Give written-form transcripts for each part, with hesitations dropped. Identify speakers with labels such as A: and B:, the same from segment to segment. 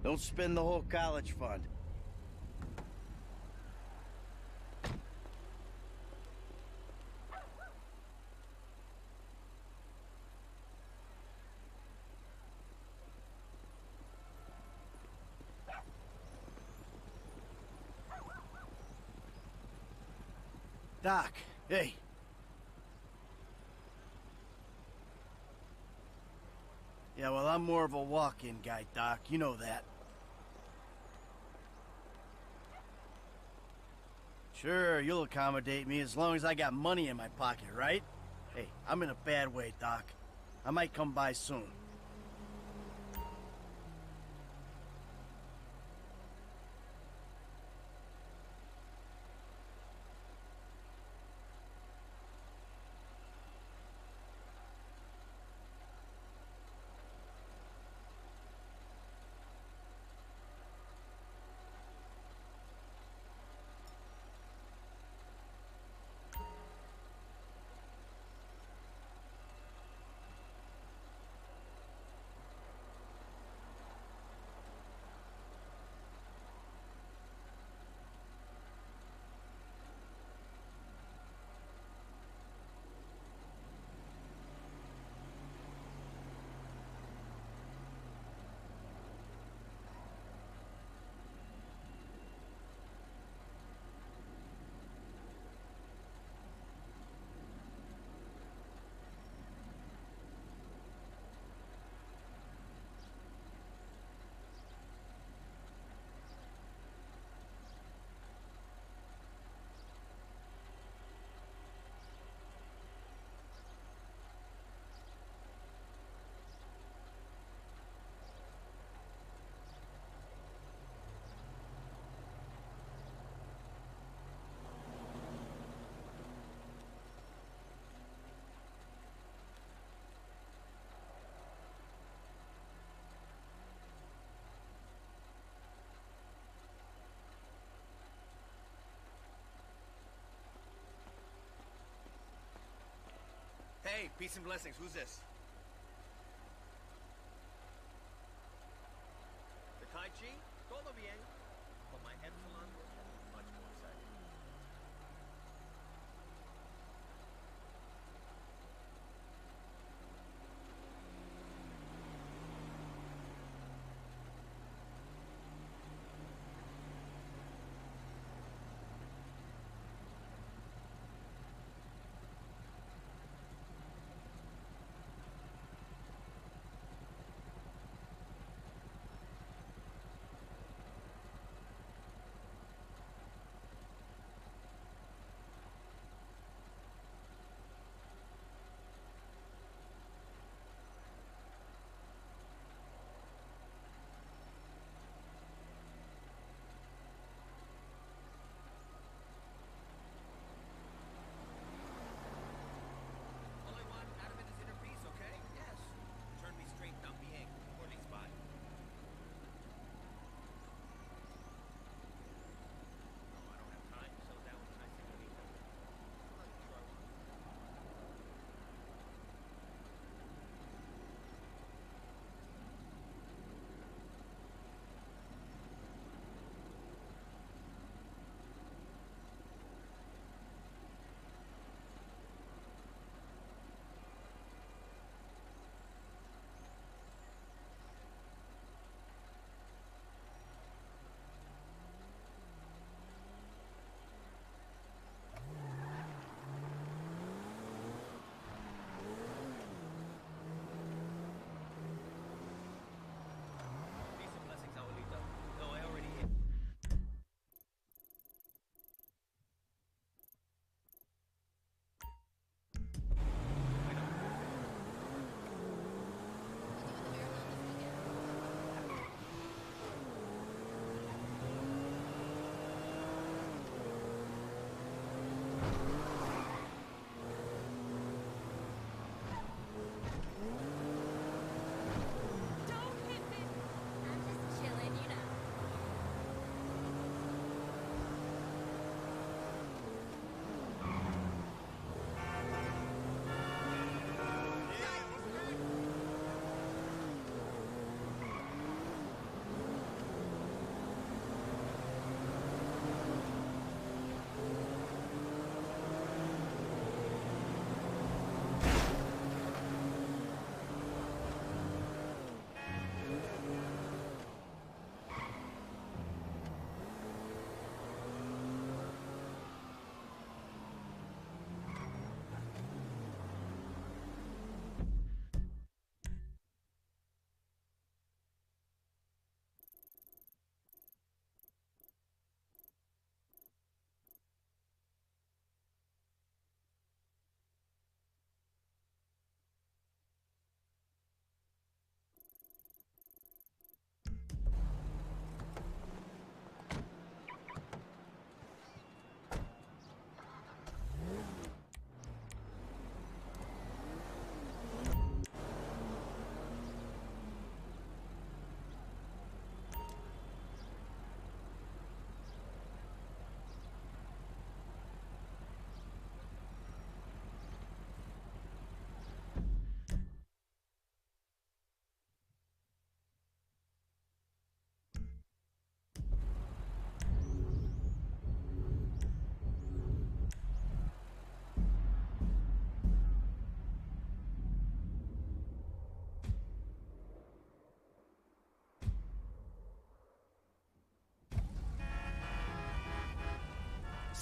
A: Don't spend the whole college fund. Doc, hey. Yeah, well, I'm more of a walk-in guy, Doc. You know that. Sure, you'll accommodate me as long as I got money in my pocket, right? Hey, I'm in a bad way, Doc. I might come by soon.
B: Hey, peace and blessings. Who's this? The Tai Chi? Todo bien. But my Epsilon was much more exciting.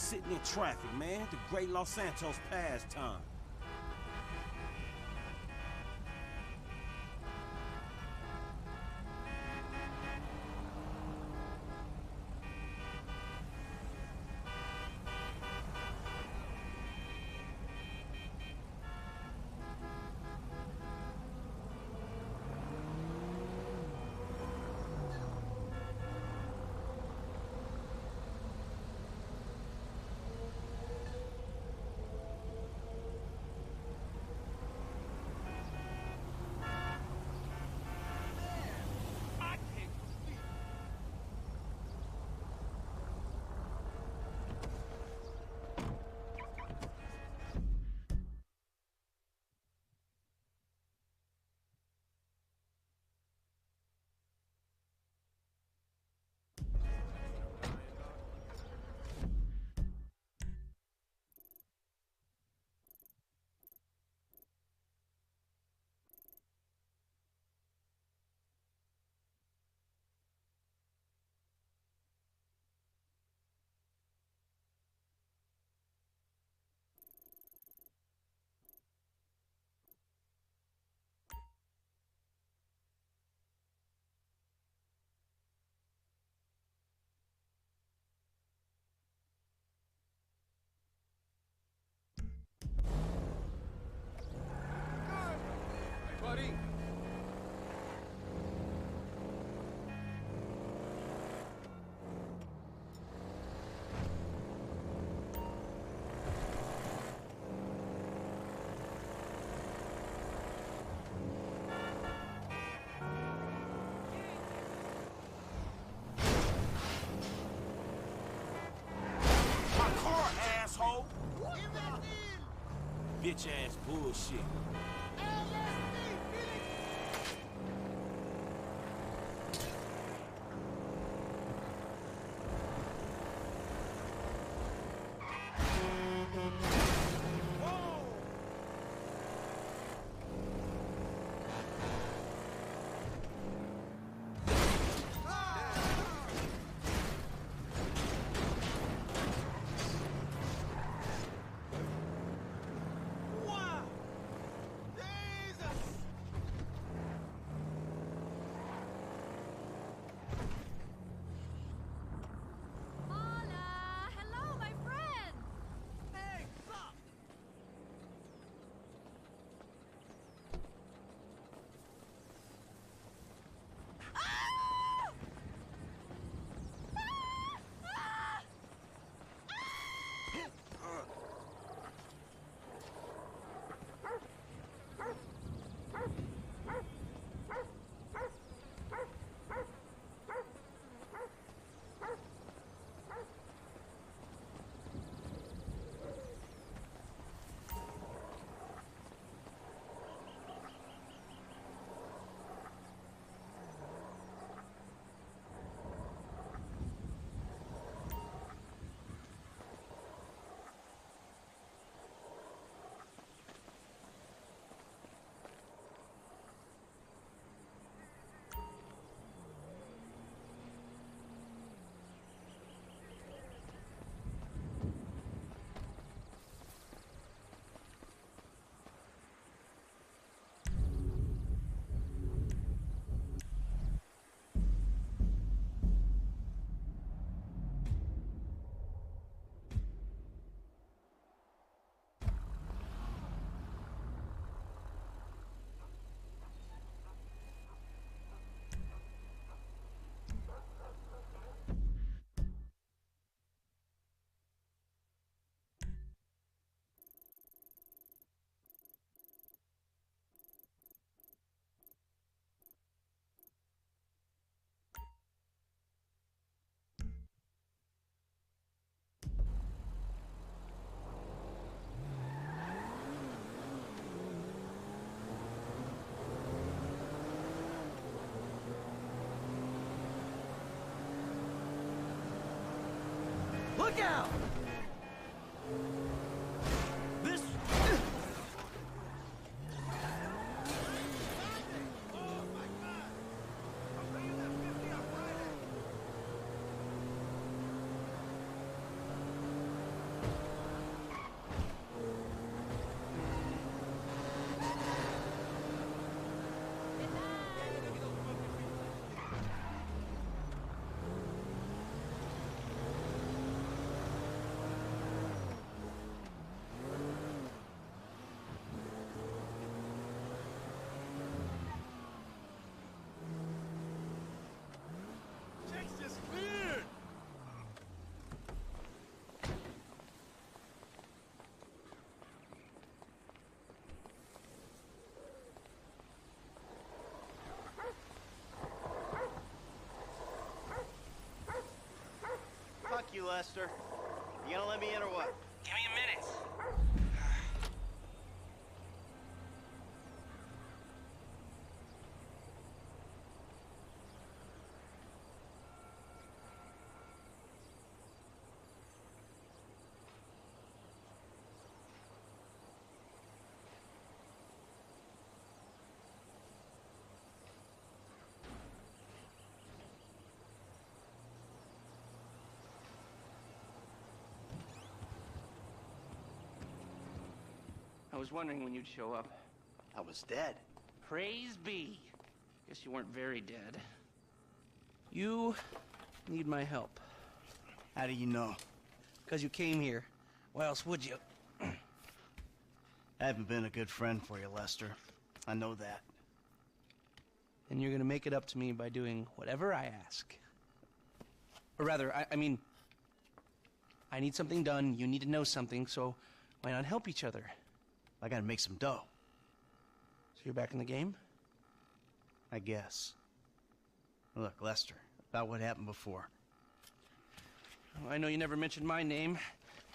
C: sitting in traffic, man. The great Los Santos pastime.
D: Buddy.
C: My car, asshole! Bitch ass bullshit.
A: Look out! This... you, Lester. You gonna let me in or what?
D: Give me a minute. I was wondering when you'd show up.
A: I was dead.
D: Praise be. Guess you weren't very dead. You need my help.
A: How do you know?
D: Because you came here. Why else would you?
A: I haven't been a good friend for you, Lester. I know that.
D: And you're gonna make it up to me by doing whatever I ask. Or rather, I mean, I need something done, you need to know something, so why not help each other?
A: I gotta make some dough.
D: So you're back in the game?
A: I guess. Look, Lester, about what happened before.
D: Well, I know you never mentioned my name.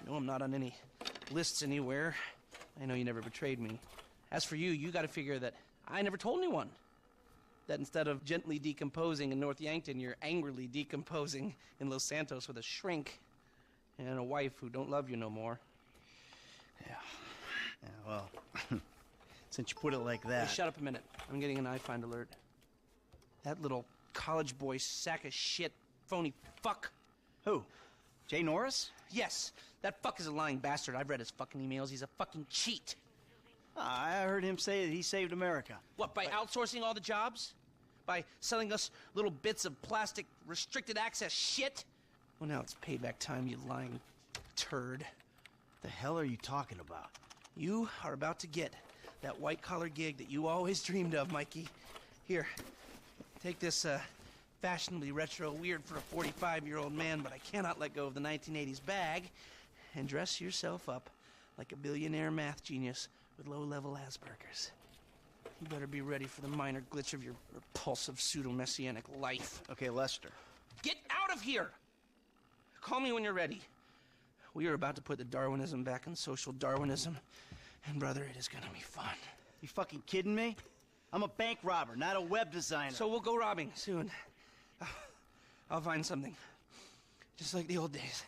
D: I know I'm not on any lists anywhere. I know you never betrayed me. As for you, you gotta figure that I never told anyone. That instead of gently decomposing in North Yankton, you're angrily decomposing in Los Santos with a shrink and a wife who don't love you no more.
A: Yeah, well, since you put it like that...
D: Hey, shut up a minute. I'm getting an iFind alert. That little college boy sack of shit, phony fuck.
A: Who? Jay Norris?
D: Yes, that fuck is a lying bastard. I've read his fucking emails. He's a fucking cheat.
A: I heard him say that he saved America.
D: What, by outsourcing all the jobs? By selling us little bits of plastic restricted access shit? Well, now it's payback time, you lying turd.
A: The hell are you talking about?
D: You are about to get that white-collar gig that you always dreamed of, Mikey. Here, take this fashionably retro weird for a 45-year-old man, but I cannot let go of the 1980s bag, and dress yourself up like a billionaire math genius with low-level Asperger's. You better be ready for the minor glitch of your repulsive pseudo-messianic life.
A: Okay, Lester.
D: Get out of here! Call me when you're ready. We are about to put the Darwinism back in social Darwinism, and brother, it is gonna be fun.
A: You fucking kidding me? I'm a bank robber, not a web designer.
D: So we'll go robbing soon. I'll find something. Just like the old days.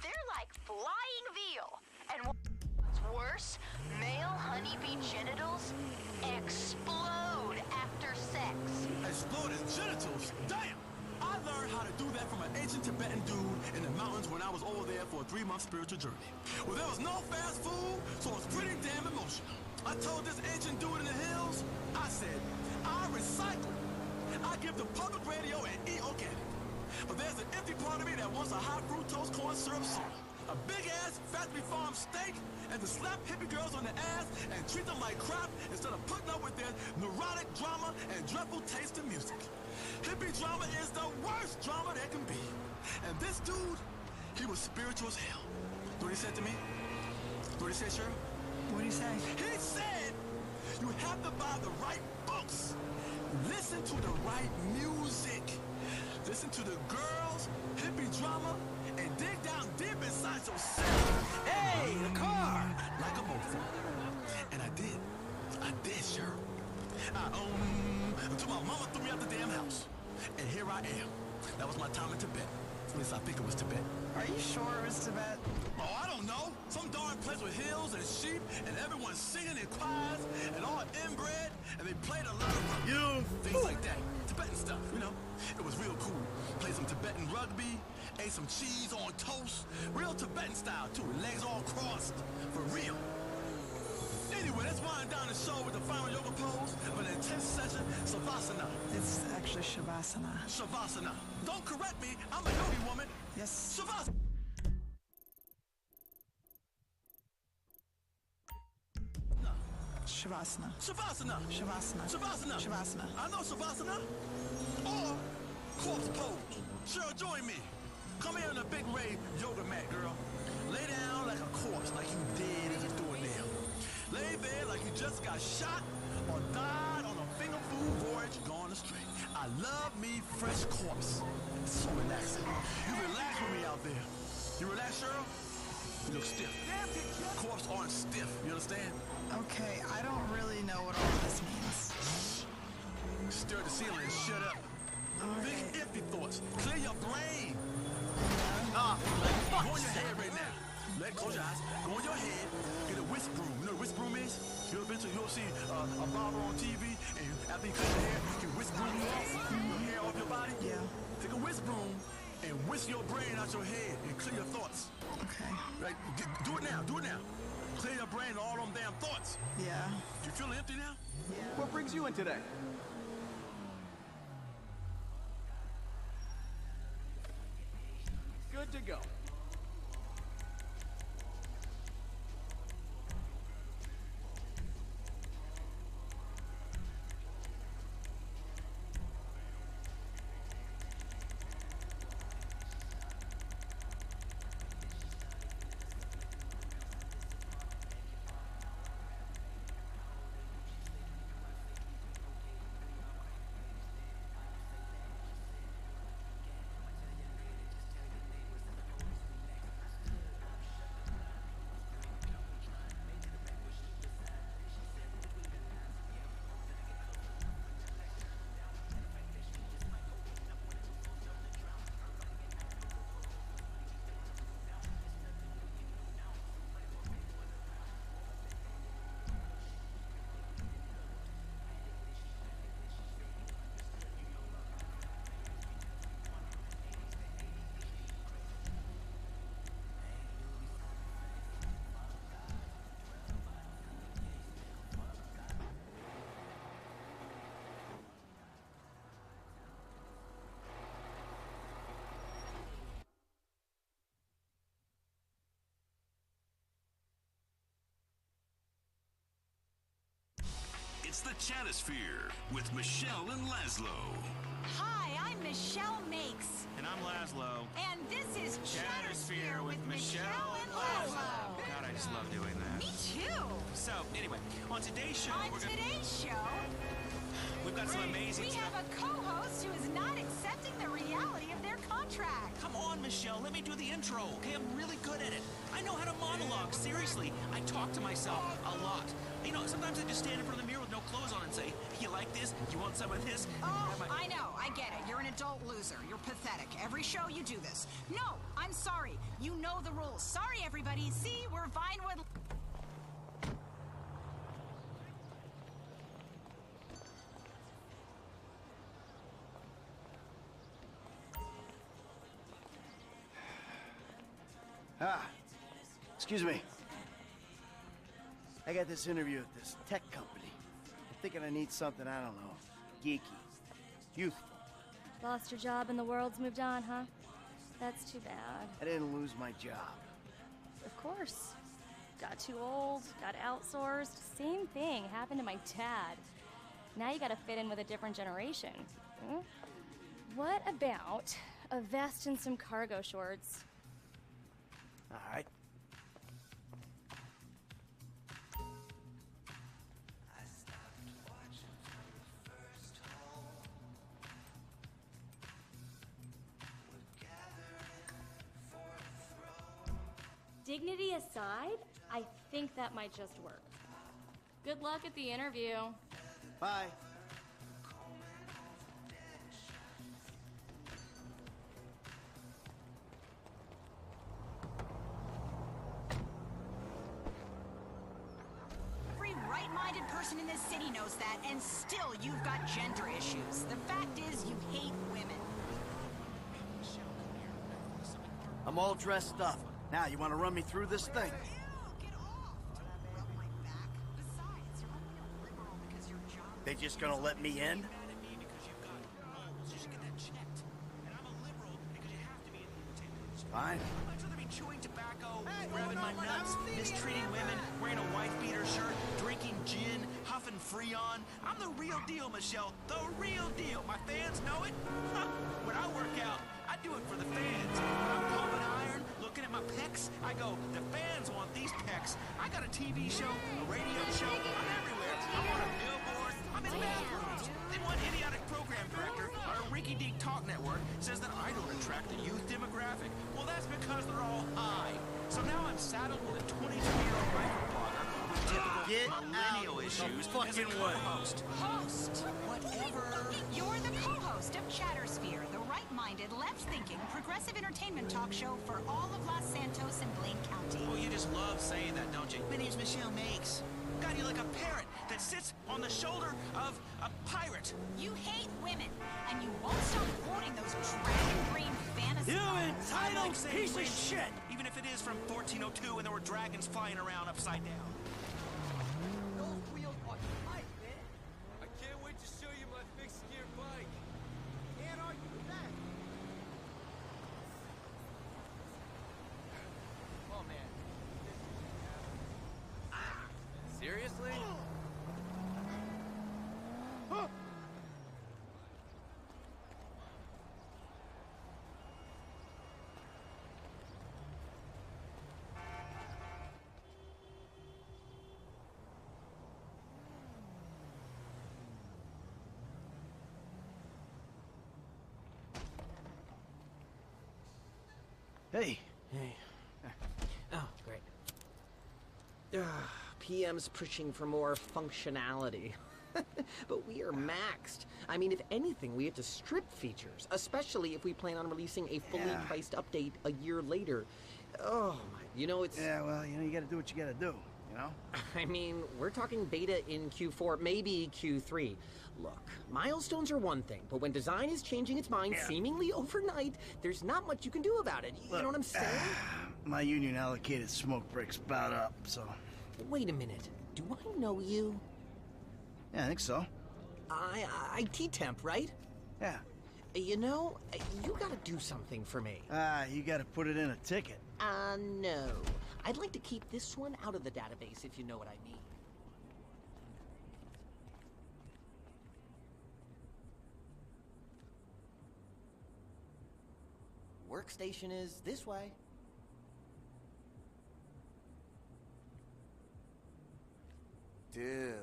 E: They're like flying veal. And what's worse, male honeybee genitals explode after sex.
F: Exploded genitals? Damn! I learned how to do that from an ancient Tibetan dude in the mountains when I was over there for a 3-month spiritual journey. Well, there was no fast food, so it was pretty damn emotional. I told this ancient dude in the hills, I said, I recycle. I give the public radio and eat organic. But there's an empty part of me that wants a high fructose corn syrup soda, a big-ass factory farm steak, and to slap hippie girls on the ass and treat them like crap instead of putting up with their neurotic drama and dreadful taste in music. Hippie drama is the worst drama there can be. And this dude, he was spiritual as hell. You know what he said to me? You know what he said, Sheriff?
A: What'd he say?
F: He said, you have to buy the right books, listen to the right music, listen to the girls, hippie drama, and dig down deep inside yourself.
C: Hey, the car!
F: Like a mofo. And I did. I did, sure. Until my mama threw me out the damn house. And here I am. That was my time in Tibet. At least I think it was Tibet.
G: Are you sure it was Tibet?
F: Oh, I don't know. Some darn place with hills and sheep, and everyone's singing in choirs, and all inbred, and they played a lot of things like that. Tibetan stuff, you know. It was real cool. Played some Tibetan rugby, ate some cheese on toast. Real Tibetan style, too. Legs all crossed. For real. Anyway, let's wind down the show with the final yoga pose of an intense session, Savasana.
G: It's actually Shavasana.
F: Shavasana. Don't correct me, I'm a yogi woman.
G: Yes.
F: Shavasana.
G: Shavasana.
F: Shavasana.
G: Shavasana.
F: Shavasana.
G: Shavasana.
F: I know Shavasana. Or corpse pose. Sure, join me. Come here on a big ray yoga mat, girl. Lay down like a corpse, like you dead as a doornail. Lay there like you just got shot or died on a finger food voyage gone astray. I love me fresh corpse. It's so relaxing. You relax with me out there. You relax, Cheryl? You look stiff. Corpse aren't stiff, you understand?
G: Okay, I don't really know what all this means.
F: Stir the ceiling and shut up. Think empty thoughts. Clear your brain. Go on your head right now. Close your eyes. Go on your head. Get a whisk broom. You know what a whisk broom is? You'll see a barber on TV, and after he cuts your hair, he whisk broom you off, your hair off your body.
G: Yeah.
F: Take a whisk broom and whisk your brain out your head and clear your thoughts.
G: Okay.
F: Right? Do it now. Do it now. Clear your brain of all them damn thoughts.
G: Yeah.
F: You feel empty now?
H: What brings you in today? Good to go.
I: It's the Chatosphere with Michelle and Laszlo.
E: Hi, I'm Michelle Makes.
J: And I'm Laszlo.
E: And this is
J: Chatosphere with Michelle and Laszlo. God, I just love doing that.
E: Me too.
J: So, anyway, on today's show, we've got some amazing
E: we
J: stuff.
E: have a co-host who is not accepting the reality of their contract.
J: Come on, Michelle, let me do the intro, okay? I'm really good at it. I know how to monologue, seriously. I talk to myself a lot. You know, sometimes I just stand in front of the mirror with no clothes on and say, you like this? You want some of this?
K: Oh, I know. I get it. You're an adult loser. You're pathetic. Every show you do this.
E: No, I'm sorry. You know the rules. Sorry, everybody. See, we're Vinewood.
A: Excuse me. I got this interview at this tech company. I'm thinking I need something, I don't know, geeky, youthful.
L: Lost your job and the world's moved on, huh? That's too bad.
A: I didn't lose my job.
L: Of course. Got too old, got outsourced. Same thing happened to my dad. Now you gotta fit in with a different generation. Hmm? What about a vest and some cargo shorts?
A: All right.
L: dignity aside, I think that might just work. Good luck at the interview.
A: Bye.
K: Every right-minded person in this city knows that, and still you've got gender issues. The fact is, you hate women.
A: I'm all dressed up. Now, you want to run me through this thing?
K: Ew, get off! Don't rub my back. Besides, you're only a liberal because your job...
A: They just gonna let me in? Fine.
J: I'd rather be chewing tobacco, grabbing my nuts, mistreating women, wearing a wife-beater shirt, drinking gin, huffing Freon. I'm the real deal, Michelle. The real deal. My fans know it. When I work out, I do it for the fans. When I'm pumping iron, looking at my pecs, I go, the fans want these pecs. I got a TV show, a radio show. I'm everywhere. I'm on a billboard. I'm in bathrooms. Then one idiotic program director on a rinky-dink talk network says that I don't attract the youth demographic. Well, that's because they're all high. So now I'm saddled with a 22-year-old microblogger with typical millennial issues as a co-host.
K: Host! Whatever. You're the co-host of Chattersphere, the right-minded, left-thinking, progressive entertainment talk show for all of Los Santos and Blaine County.
J: Oh, you just love saying that, don't you? My name's Michelle Makes. God, you're like a parrot that sits on the shoulder of a pirate.
K: You hate women, and you won't stop quoting those dragon green fantasy.
A: You
K: novels.
A: entitled
J: saying
A: piece of
J: wind,
A: shit!
J: Even if it is from 1402 and there were dragons flying around upside down.
B: Those wheels are tight, man. I can't wait to show you my fixed gear bike. Can't argue with that. Oh man. Seriously?
A: Hey.
M: Hey. Oh, great. PM's pushing for more functionality. But we are maxed. I mean, if anything, we have to strip features, especially if we plan on releasing a fully priced update a year later. Oh, my, you know, it's...
A: Yeah, well, you know, you gotta do what you gotta do, you know?
M: I mean, we're talking beta in Q4, maybe Q3. Look, milestones are one thing, but when design is changing its mind seemingly overnight, there's not much you can do about it. You know what I'm saying?
A: My union allocated smoke breaks about up, so...
M: Wait a minute. Do I know you?
A: Yeah, I think so.
M: IT temp, right?
A: Yeah.
M: You know, you gotta do something for me.
A: You gotta put it in a ticket.
M: No. I'd like to keep this one out of the database, if you know what I mean. Workstation is this way.
N: Dude.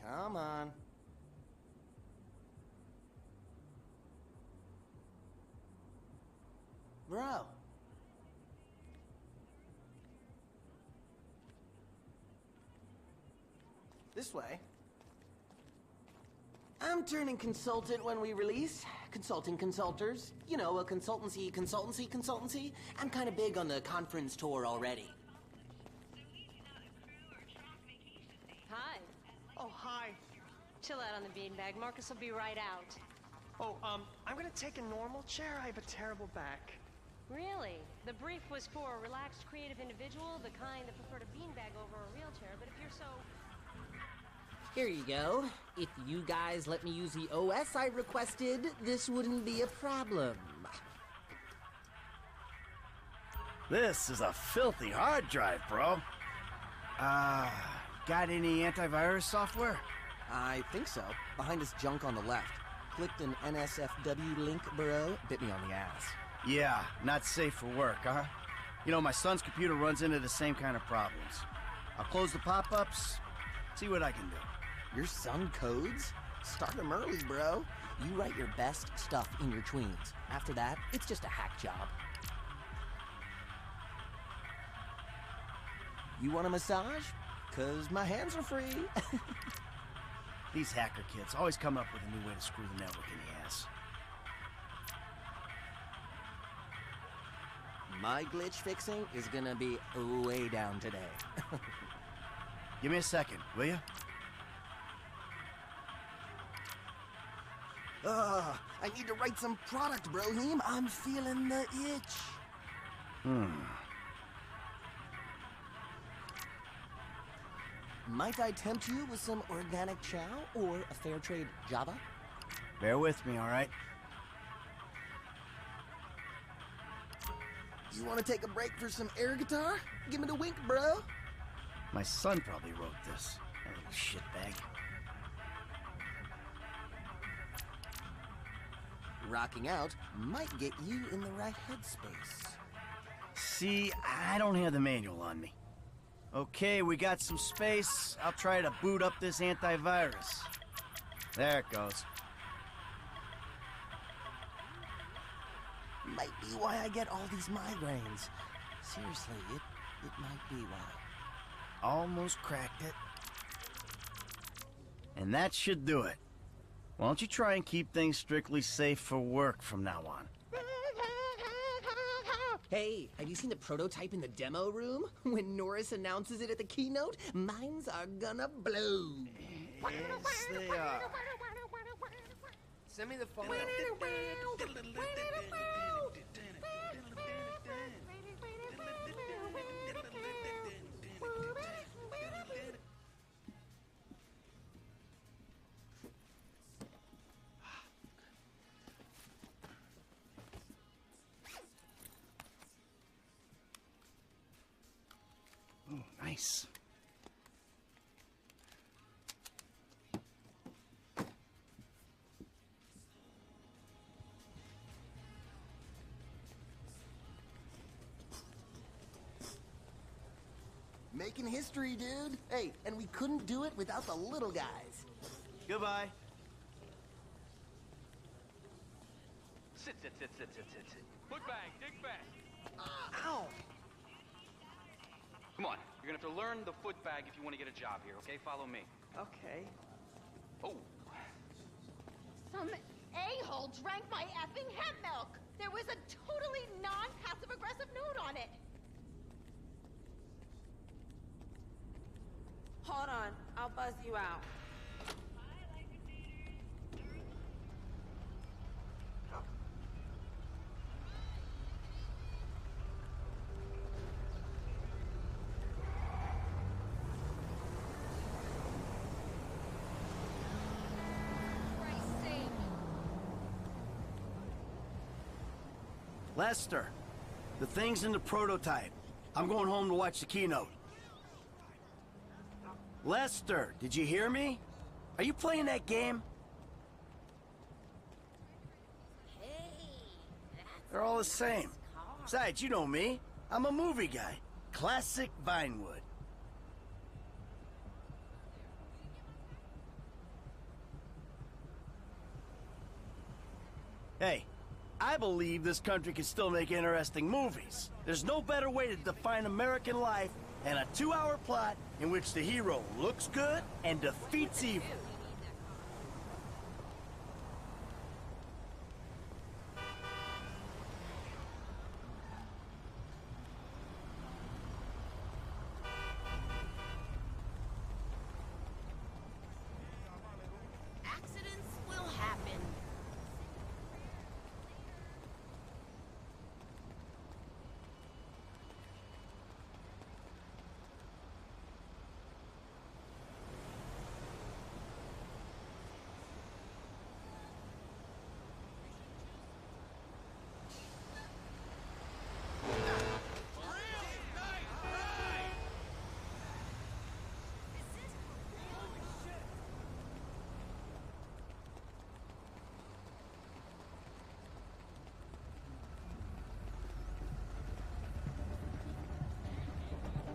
N: Come on. Bro. This way.
M: I'm turning consultant when we release. Consulting consulters. You know, a consultancy. I'm kind of big on the conference tour already.
O: Hi.
P: Oh, hi.
O: Chill out on the beanbag. Marcus will be right out.
P: Oh, I'm gonna take a normal chair. I have a terrible back.
O: Really? The brief was for a relaxed, creative individual, the kind that preferred a beanbag over a real chair, but if you're so...
M: Here you go. If you guys let me use the OS I requested, this wouldn't be a problem.
A: This is a filthy hard drive, bro. Got any antivirus software?
N: I think so. Behind this junk on the left. Clicked an NSFW link, bro. Bit me on the ass.
A: Yeah, not safe for work, huh? You know, my son's computer runs into the same kind of problems. I'll close the pop-ups, see what I can do.
N: Your son codes? Start him early, bro. You write your best stuff in your tweens. After that, it's just a hack job. You want a massage? 'Cause my hands are free.
A: These hacker kids always come up with a new way to screw the network in the ass.
N: My glitch fixing is gonna be way down today.
A: Give me a second, will you?
N: I need to write some product, Brohim. I'm feeling the itch. Might I tempt you with some organic chow or a fair trade Java?
A: Bear with me, all right?
N: You want to take a break for some air guitar? Give me the wink, bro.
A: My son probably wrote this. That little shitbag.
N: Rocking out might get you in the right headspace.
A: See, I don't have the manual on me. Okay, we got some space. I'll try to boot up this antivirus. There it goes.
N: Might be why I get all these migraines. Seriously, it might be why.
A: Almost cracked it. And that should do it. Why don't you try and keep things strictly safe for work from now on?
M: Hey, have you seen the prototype in the demo room? When Norris announces it at the keynote, minds are gonna blow.
B: Yes, they are. Send me the phone.
A: Oh, nice.
N: Making history, dude. Hey, and we couldn't do it without the little guys.
A: Goodbye.
B: Sit. Foot bag, dig back.
N: Ow!
Q: Come on, you're gonna have to learn the foot bag if you want to get a job here, okay? Follow me.
G: Okay.
Q: Oh.
R: Some a-hole drank my effing hemp milk. There was a totally non-passive-aggressive note on it.
G: Hold on, I'll buzz you out.
A: Lester, the thing's in the prototype. I'm going home to watch the keynote. Lester, did you hear me? Are you playing that game? They're all the same. Besides, you know me. I'm a movie guy. Classic Vinewood. Hey, I believe this country can still make interesting movies. There's no better way to define American life than a 2-hour plot in which the hero looks good and defeats evil.
R: Accidents will happen.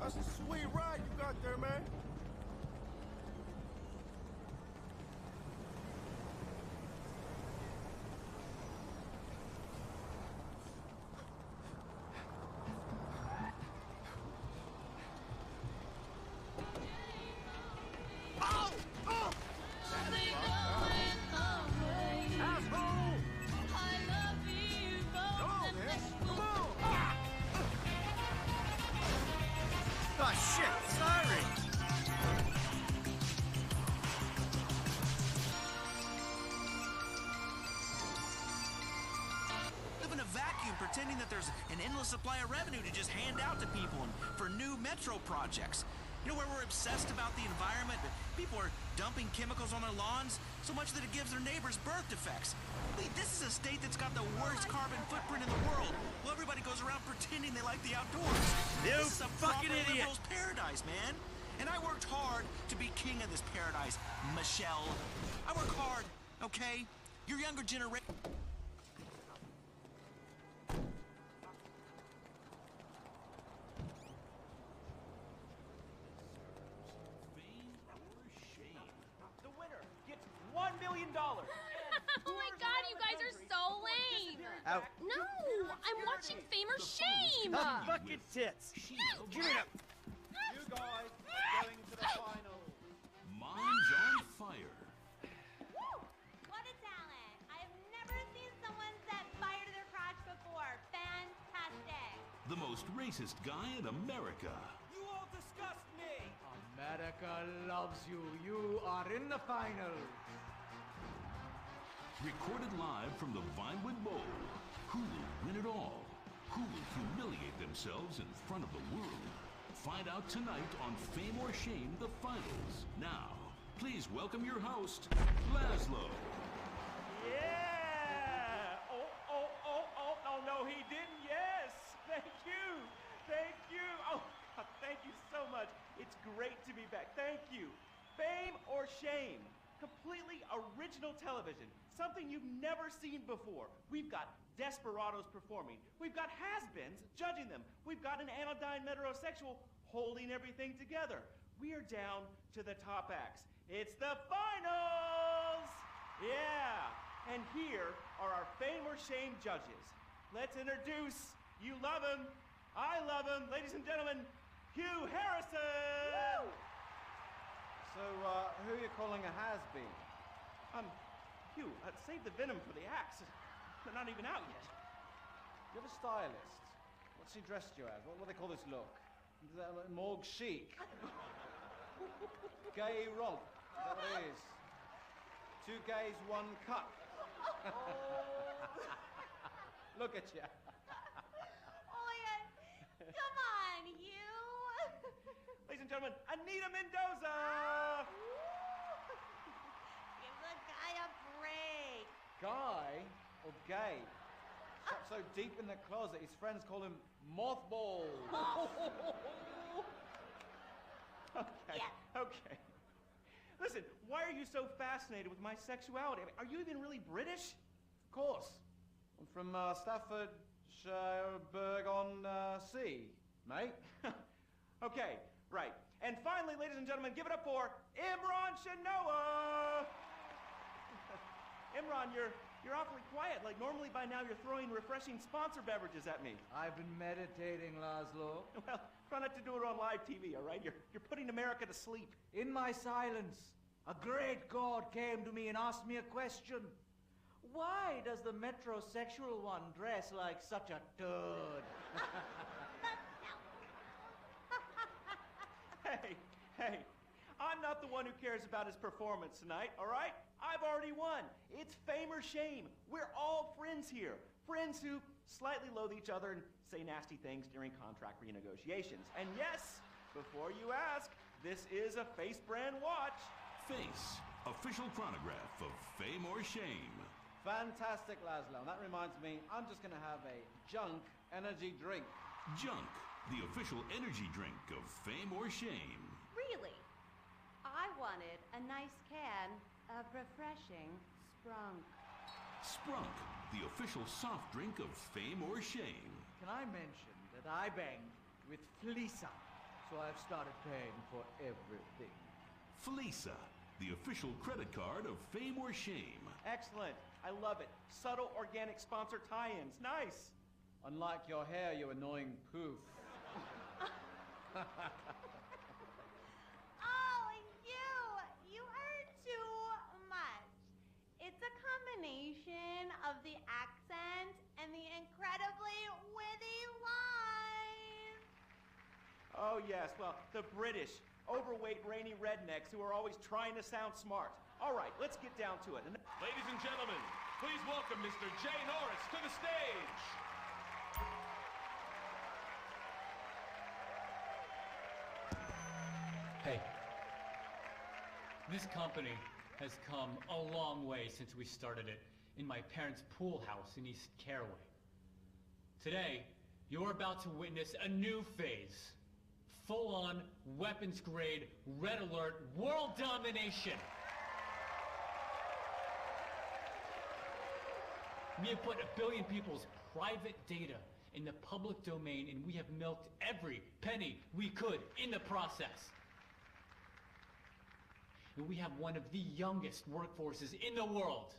F: That's a sweet ride you got there, man.
J: pretending that there's an endless supply of revenue to just hand out to people and for new metro projects. You know, where we're obsessed about the environment, but people are dumping chemicals on their lawns so much that it gives their neighbors birth defects. Wait, this is a state that's got the worst carbon footprint in the world. Well, everybody goes around pretending they like the outdoors.
A: You
J: This is a
A: fucking
J: proper
A: idiot.
J: liberal's paradise, man. And I worked hard to be king of this paradise, Michelle. I work hard, okay? Your younger generation...
Q: The winner gets $1 million.
S: Oh my god, you guys are so lame!
A: Ow.
S: No! I'm watching Fame or Shame!
A: The fucking tits. Give it up.
H: You guys are going to the final.
I: Minds on fire.
R: What a talent! I have never seen someone set fire to their crotch before. Fantastic!
I: The most racist guy in America.
Q: You all disgust me.
T: America loves you. You are in the final.
I: Recorded live from the Vinewood Bowl. Who will win it all? Who will humiliate themselves in front of the world? Find out tonight on Fame or Shame, the finals. Now, please welcome your host, Laszlo.
Q: Yeah! Oh, no, he didn't. Yes! Thank you! Thank you! Oh, thank you so much. It's great to be back. Thank you. Fame or Shame? Completely original television. Something you've never seen before. We've got desperados performing. We've got has-beens judging them. We've got an anodyne metrosexual holding everything together. We are down to the top acts. It's the finals! Yeah! And here are our Fame or Shame judges. Let's introduce, you love him, I love him, ladies and gentlemen, Hugh Harrison!
H: Woo! So, who are you calling a has-been?
Q: Hugh, save the venom for the acts. They're not even out yet.
H: You're the stylist. What's he dressed you as? What do they call this look? Is that like morgue chic? Gay romp. Is that what it is? Two gays, one cut. Look at you.
R: Oh my god. Come on, you.
Q: Ladies and gentlemen, Anita Mendoza!
R: Give the guy a break.
H: Guy or gay? Trapped so deep in the closet, his friends call him mothballs.
Q: Okay. Listen, why are you so fascinated with my sexuality? I mean, are you even really British?
H: Of course. I'm from Staffordshire-on-Sea, mate.
Q: Okay, right. And finally, ladies and gentlemen, give it up for Imran Shanoa! Imran, you're awfully quiet. Like, normally by now you're throwing refreshing sponsor beverages at me.
T: I've been meditating, Laszlo.
Q: Well, try not to do it on live TV, all right? You're putting America to sleep.
T: In my silence, a great god came to me and asked me a question. Why does the metrosexual one dress like such a turd?
Q: Hey, I'm not the one who cares about his performance tonight, all right? I've already won. It's Fame or Shame. We're all friends here. Friends who slightly loathe each other and say nasty things during contract renegotiations. And yes, before you ask, this is a Face brand watch.
I: Face, official chronograph of Fame or Shame.
H: Fantastic, Laszlo. And that reminds me, I'm just going to have a junk energy drink.
I: Junk, the official energy drink of Fame or Shame.
K: Really? I wanted a nice can of refreshing Sprunk.
I: Sprunk, the official soft drink of Fame or Shame.
T: Can I mention that I banged with Felisa, so I've started paying for everything.
I: Felisa, the official credit card of Fame or Shame.
Q: Excellent. I love it. Subtle organic sponsor tie-ins. Nice.
H: Unlike your hair, you annoying poof.
R: Oh, you heard too much. It's a combination of the accent and the incredibly witty lines.
Q: Oh, yes. Well, the British, overweight, rainy rednecks who are always trying to sound smart. All right, let's get down to it.
U: Ladies and gentlemen, please welcome Mr. Jay Norris to the stage. This company has come a long way since we started it in my parents' pool house in East Caraway. Today, you're about to witness a new phase. Full-on, weapons-grade, red alert, world domination! We have put 1 billion people's private data in the public domain, and we have milked every penny we could in the process. And we have one of the youngest workforces in the world.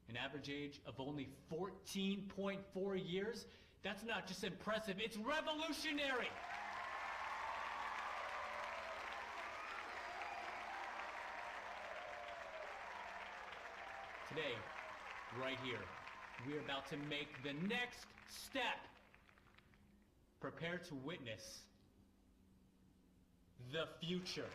U: An average age of only 14.4 years. That's not just impressive, it's revolutionary! Today, right here, we're about to make the next step. Prepare to witness the future.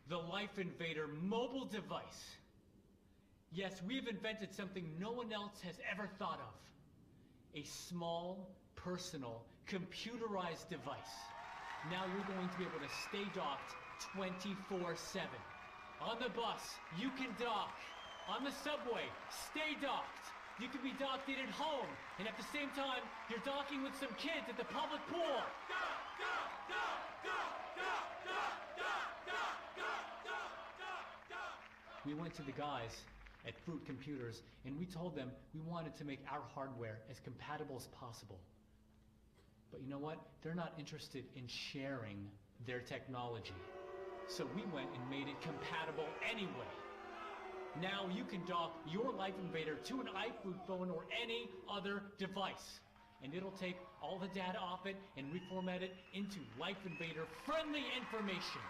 U: The Life Invader mobile device. Yes, we've invented something no one else has ever thought of. A small, personal, computerized device. Now you're going to be able to stay docked 24/7. On the bus, you can dock. On the subway, stay docked. You can be docked at home, and at the same time, you're docking with some kids at the public pool. We went to the guys at Fruit Computers, and we told them we wanted to make our hardware as compatible as possible. But you know what? They're not interested in sharing their technology. So we went and made it compatible anyway. Now you can dock your Life Invader to an iFruit phone or any other device. And it'll take all the data off it and reformat it into Life Invader friendly information.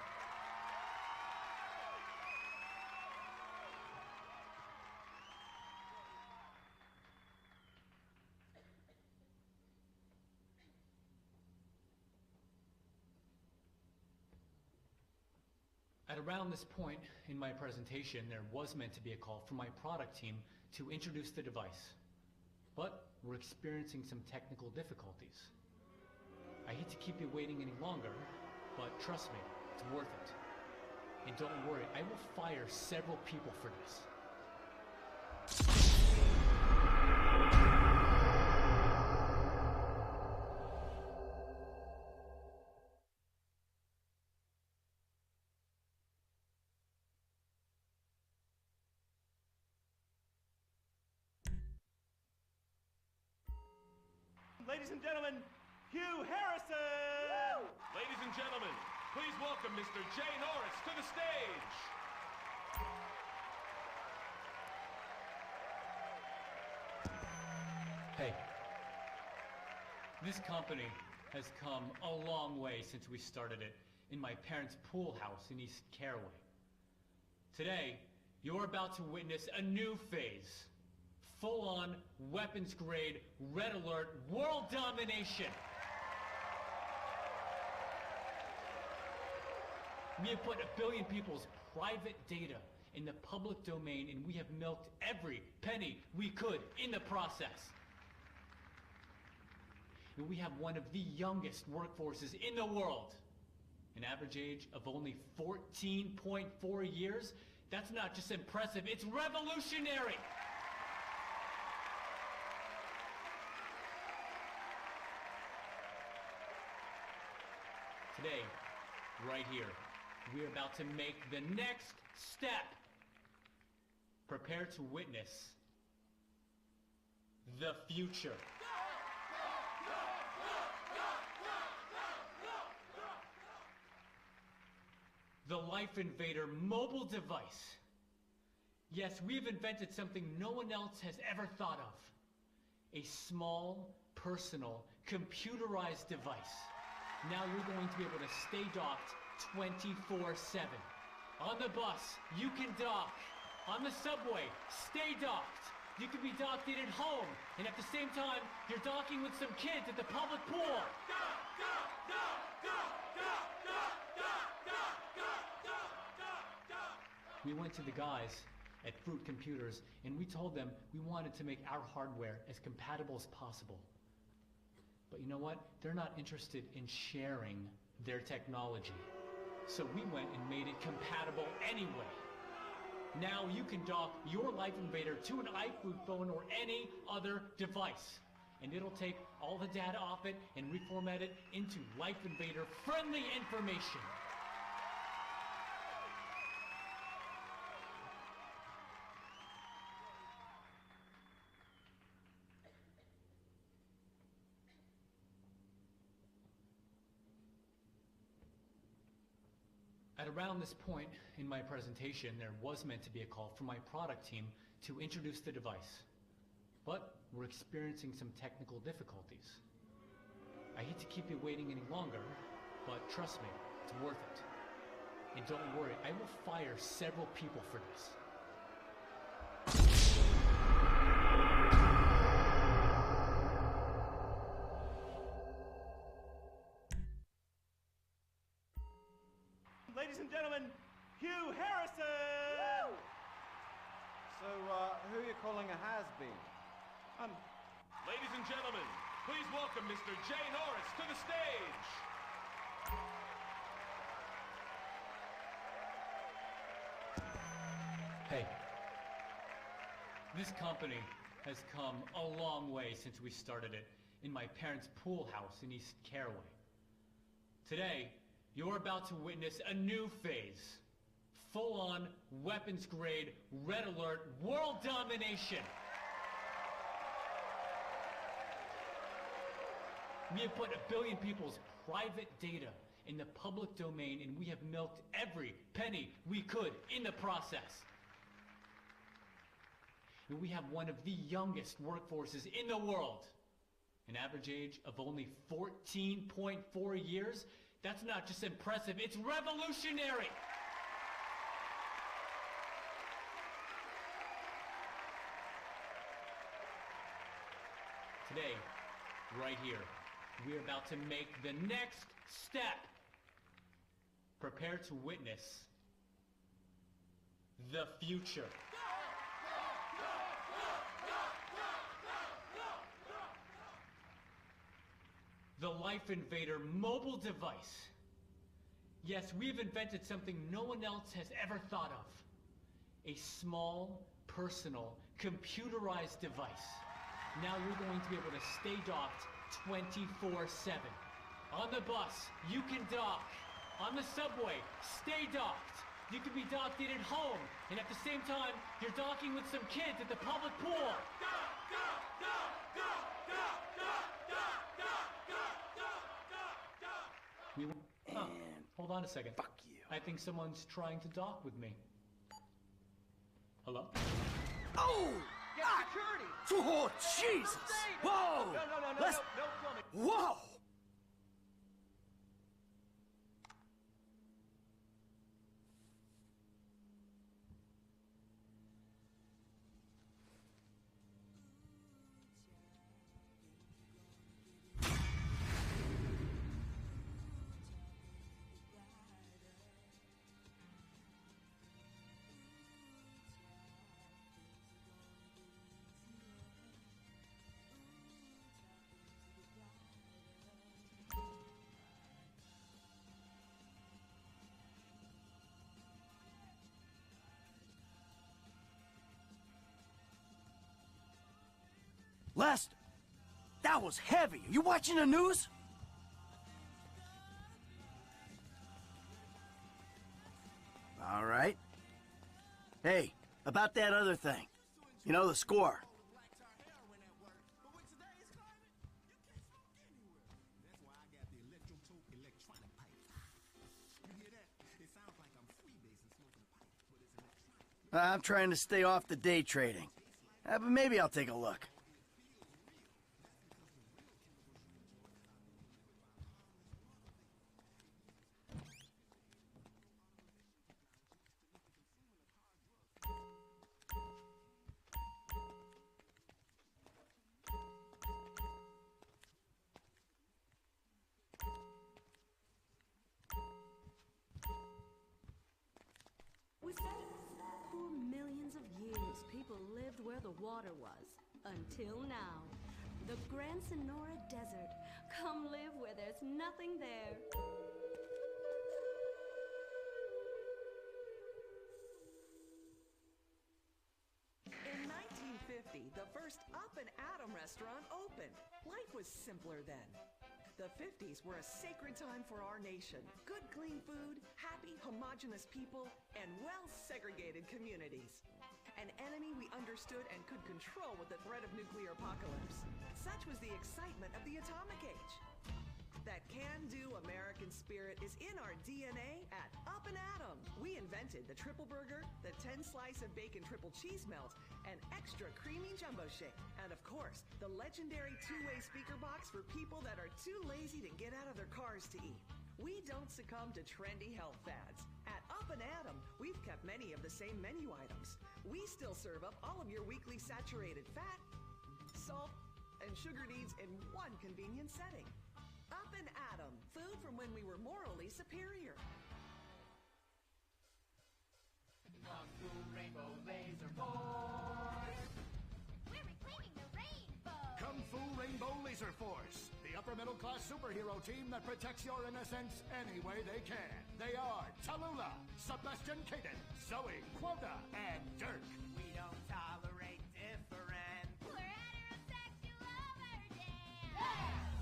U: At around this point in my presentation, there was meant to be a call from my product team to introduce the device. But we're experiencing some technical difficulties. I hate to keep you waiting any longer, but trust me, it's worth it. And don't worry, I will fire several people for this.
Q: Ladies and gentlemen, Hugh Harrison!
V: Ladies and gentlemen, please welcome Mr. Jay Norris to the stage!
U: Hey, this company has come a long way since we started it in my parents' pool house in East Caraway. Today, you're about to witness a new phase. Full-on, weapons-grade, red alert, world domination! We have put 1 billion people's private data in the public domain, and we have milked every penny we could in the process. And we have one of the youngest workforces in the world. An average age of only 14.4 years. That's not just impressive, it's revolutionary! Today, right here, we're about to make the next step. Prepare to witness the future. The Life Invader mobile device. Yes, we've invented something no one else has ever thought of. A small, personal, computerized device. Now you're going to be able to stay docked 24/7. On the bus, you can dock. On the subway, stay docked. You can be docked at home, and at the same time, you're docking with some kids at the public pool. We went to the guys at Fruit Computers, and we told them we wanted to make our hardware as compatible as possible. But you know what? They're not interested in sharing their technology. So we went and made it compatible anyway. Now you can dock your Life Invader to an iFood phone or any other device. And it'll take all the data off it and reformat it into Life Invader friendly information. At around this point in my presentation, there was meant to be a call from my product team to introduce the device. But we're experiencing some technical difficulties. I hate to keep you waiting any longer, but trust me, it's worth it. And don't worry, I will fire several people for this.
Q: Ladies and gentlemen, Hugh Harrison!
H: So, who are you calling a has-been?
V: Ladies and gentlemen, please welcome Mr. Jay Norris to the stage!
U: Hey, this company has come a long way since we started it in my parents' pool house in East Caraway. Today, you're about to witness a new phase. Full-on, weapons-grade, red alert, world domination! We have put 1 billion people's private data in the public domain, and we have milked every penny we could in the process. And we have one of the youngest workforces in the world. An average age of only 14.4 years. That's not just impressive, it's revolutionary! Today, right here, we're about to make the next step. Prepare to witness the future. The Life Invader mobile device. Yes, we've invented something no one else has ever thought of. A small, personal, computerized device. Now you're going to be able to stay docked 24/7. On the bus, you can dock. On the subway, stay docked. You can be docked in at home, and at the same time, you're docking with some kids at the public pool. Hold on a second.
A: Fuck you.
U: I think someone's trying to dock with me. Hello?
A: Oh!
H: Get security!
A: Oh, Jesus! Whoa!
H: No,
A: Let's...
H: no,
A: Whoa! Lester, that was heavy. Are you watching the news? All right. Hey, about that other thing. You know, the score. I'm trying to stay off the day trading. But maybe I'll take a look.
C: For millions of years, people lived where the water was. Until now. The Grand Sonora Desert, Come live where there's nothing there.
D: In 1950, the first Up and Atom restaurant opened. Life was simpler then. The 50s were a sacred time for our nation. Good, clean food, happy, homogenous people, and well-segregated communities. An enemy we understood and could control with the threat of nuclear apocalypse. Such was the excitement of the atomic age. That can-do American spirit is in our DNA at Up and Atom. We invented the triple burger, the 10-slice of bacon triple cheese melt, and extra creamy jumbo shake. And of course, the legendary two-way speaker box for people that are too lazy to get out of their cars to eat. We don't succumb to trendy health fads. At Up and Atom, we've kept many of the same menu items. We still serve up all of your weekly saturated fat, salt, and sugar needs in one convenient setting. Up and Atom, food from when we were morally superior.
B: Kung Fu Rainbow Laser Force!
R: We're reclaiming the rainbow!
E: Kung Fu Rainbow Laser Force, the upper middle class superhero team that protects your innocence any way they can. They are Tallulah, Sebastian Caden, Zoe, Quota, and Dirk.
B: We don't tolerate different.
R: We're heterosexual virgins!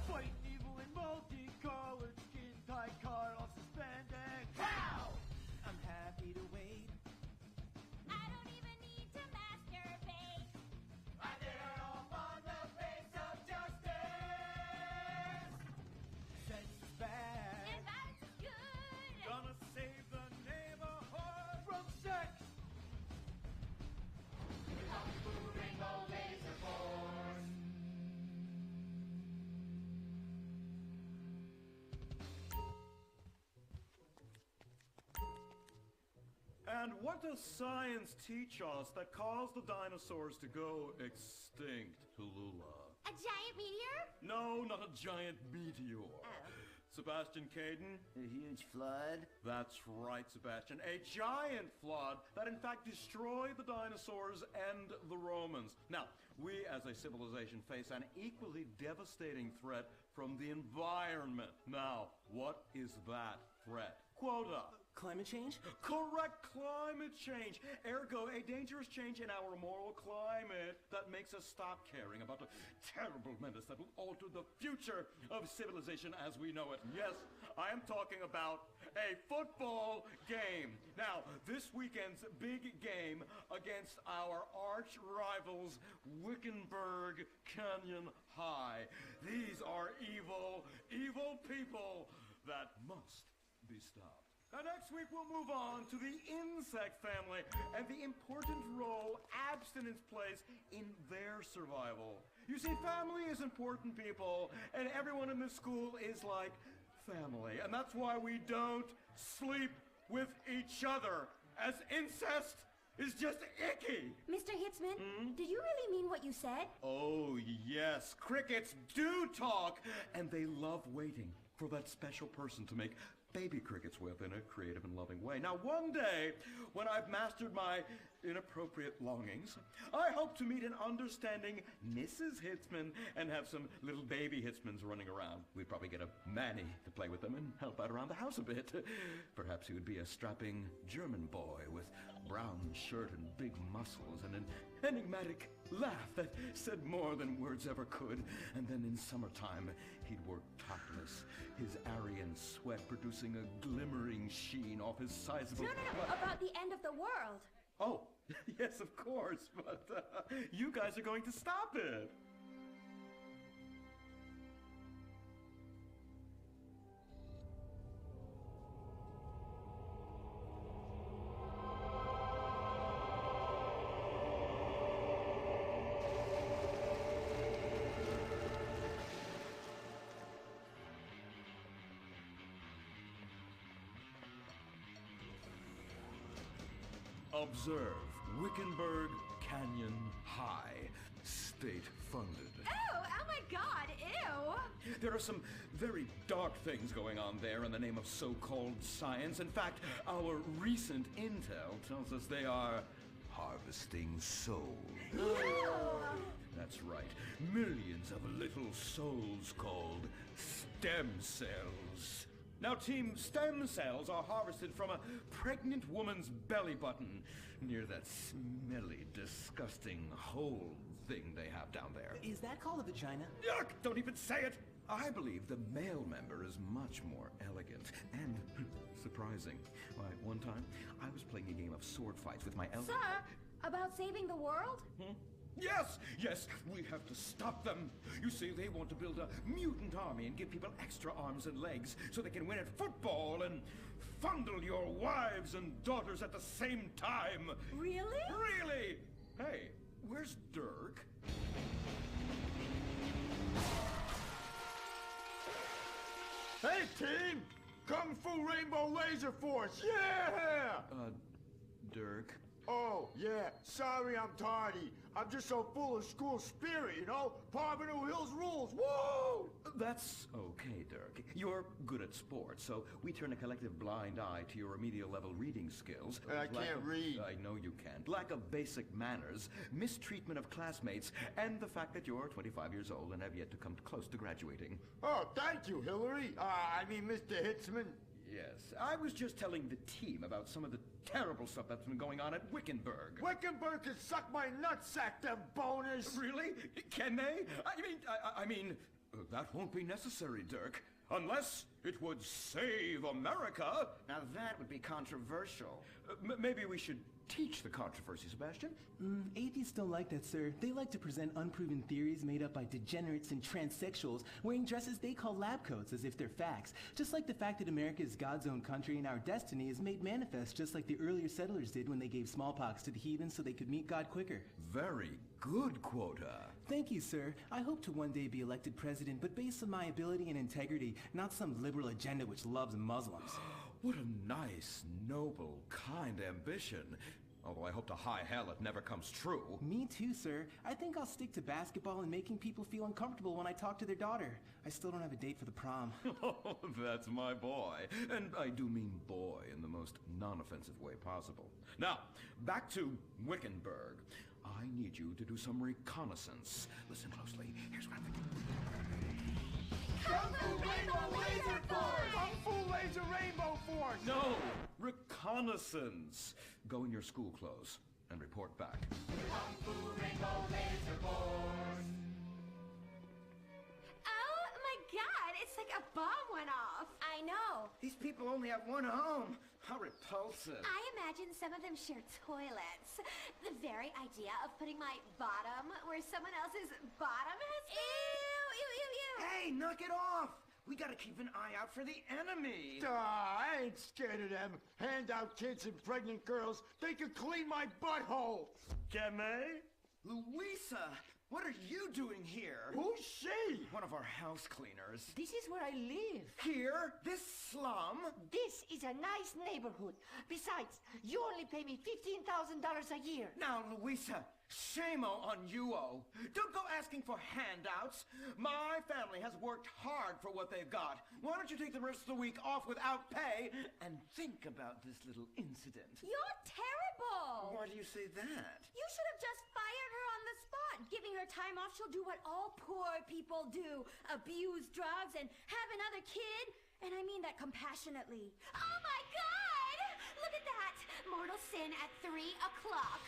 Q: Fight evil in multicolored skin, tight car on suspended.
B: Pow! I'm happy to wait.
R: I don't even need to masturbate.
B: I did it all on the face of justice.
Q: Sex is bad.
R: And violence is good.
Q: Gonna save the neighborhood from sex.
B: Kung Fu Rainbow Laser Force!
Q: And what does science teach us that caused the dinosaurs to go extinct, Tallulah?
R: A giant meteor?
Q: No, not a giant meteor. Sebastian Caden?
A: A huge flood?
Q: That's right, Sebastian. A giant flood that in fact destroyed the dinosaurs and the Romans. Now, we as a civilization face an equally devastating threat from the environment. Now, what is that threat? Quota.
N: Climate change?
Q: Correct, climate change. Ergo, a dangerous change in our moral climate that makes us stop caring about the terrible menace that will alter the future of civilization as we know it. Yes, I am talking about a football game. Now, this weekend's big game against our arch rivals, Wickenburg Canyon High. These are evil, evil people that must be stopped. Now, next week we'll move on to the insect family and the important role abstinence plays in their survival. You see, family is important, people, and everyone in this school is like family. And that's why we don't sleep with each other, as incest is just icky.
R: Mr. Hitzman, did you really mean what you said?
Q: Oh, yes. Crickets do talk, and they love waiting for that special person to make baby crickets with in a creative and loving way. Now, one day, when I've mastered my inappropriate longings, I hope to meet an understanding Mrs. Hitzman and have some little baby Hitzmans running around. We'd probably get a Manny to play with them and help out around the house a bit. Perhaps he would be a strapping German boy with brown shirt and big muscles and an enigmatic laugh that said more than words ever could. And then in summertime, he'd work topless, his Aryan sweat producing a glimmering sheen off his sizable...
R: No, about the end of the world.
Q: Oh, yes, of course, but you guys are going to stop it. Observe Wickenburg Canyon High, state-funded.
R: Oh my God, ew!
Q: There are some very dark things going on there in the name of so-called science. In fact, our recent intel tells us they are
L: harvesting souls. That's right. Millions of little souls called stem cells. Now, Team Stem Cells are harvested from a pregnant woman's belly button near that smelly, disgusting hole thing they have down there.
P: Is that called a vagina?
L: Yuck! Don't even say it! I believe the male member is much more elegant and surprising. Why, one time, I was playing a game of sword fights with my
R: Sir, about saving the world?
L: Yes, yes, we have to stop them. You see, they want to build a mutant army and give people extra arms and legs so they can win at football and fondle your wives and daughters at the same time.
R: Really?
L: Really? Hey, where's Dirk?
W: Hey, team! Kung Fu Rainbow Laser Force, yeah!
L: Dirk?
W: Oh, yeah, sorry I'm tardy. I'm just so full of school spirit, you know? Parvenu Hills rules, woo!
L: That's okay, Dirk. You're good at sports, so we turn a collective blind eye to your remedial level reading skills.
W: I can't read.
L: I know you can't. Lack of basic manners, mistreatment of classmates, and the fact that you're 25 years old and have yet to come close to graduating.
W: Oh, thank you, Hillary. Mr. Hitzman.
L: Yes, I was just telling the team about some of the terrible stuff that's been going on at Wickenburg.
W: Wickenburg can suck my nutsack, them boners!
L: Really? Can they? I mean, that won't be necessary, Dirk. Unless it would save America.
A: Now that would be controversial.
L: Maybe we should teach the controversy, Sebastian.
P: Atheists don't like that, sir. They like to present unproven theories made up by degenerates and transsexuals wearing dresses they call lab coats as if they're facts. Just like the fact that America is God's own country and our destiny is made manifest just like the earlier settlers did when they gave smallpox to the heathens so they could meet God quicker.
L: Very good, Quota.
P: Thank you, sir. I hope to one day be elected president, but based on my ability and integrity, not some liberal agenda which loves Muslims.
L: What a nice, noble, kind ambition. Although I hope to high hell it never comes true.
P: Me too, sir. I think I'll stick to basketball and making people feel uncomfortable when I talk to their daughter. I still don't have a date for the prom.
L: Oh, that's my boy. And I do mean boy in the most non-offensive way possible. Now, back to Wickenburg. I need you to do some reconnaissance. Listen closely. Here's what I'm thinking.
W: Kung Fu Rainbow Laser Force! Kung Fu Laser Rainbow Force!
L: No! Reconnaissance! Go in your school clothes and report back.
W: Kung Fu Rainbow Laser Force!
R: Oh my god, it's like a bomb went off. I know.
A: These people only have one home. How repulsive.
R: I imagine some of them share toilets. The very idea of putting my bottom where someone else's bottom has been. Ew, ew, ew, ew.
A: Hey, knock it off. We gotta keep an eye out for the enemy.
W: I ain't scared of them. Handout kids and pregnant girls. They can clean my butthole.
A: Can they? Louisa, what are you doing here?
W: Who's she?
A: One of our house cleaners.
X: This is where I live.
A: Here? This slum?
X: This is a nice neighborhood. Besides, you only pay me $15,000 a year.
A: Now, Louisa, shame-o on you-o. Don't go asking for handouts. My family has worked hard for what they've got. Why don't you take the rest of the week off without pay and think about this little incident?
R: You're terrible.
A: Why do you say that?
R: You should have just fired her on the spot. Giving her time off, she'll do what all poor people do. Abuse drugs and have another kid. And I mean that compassionately. Oh my God! Look at that! Mortal sin at 3 o'clock.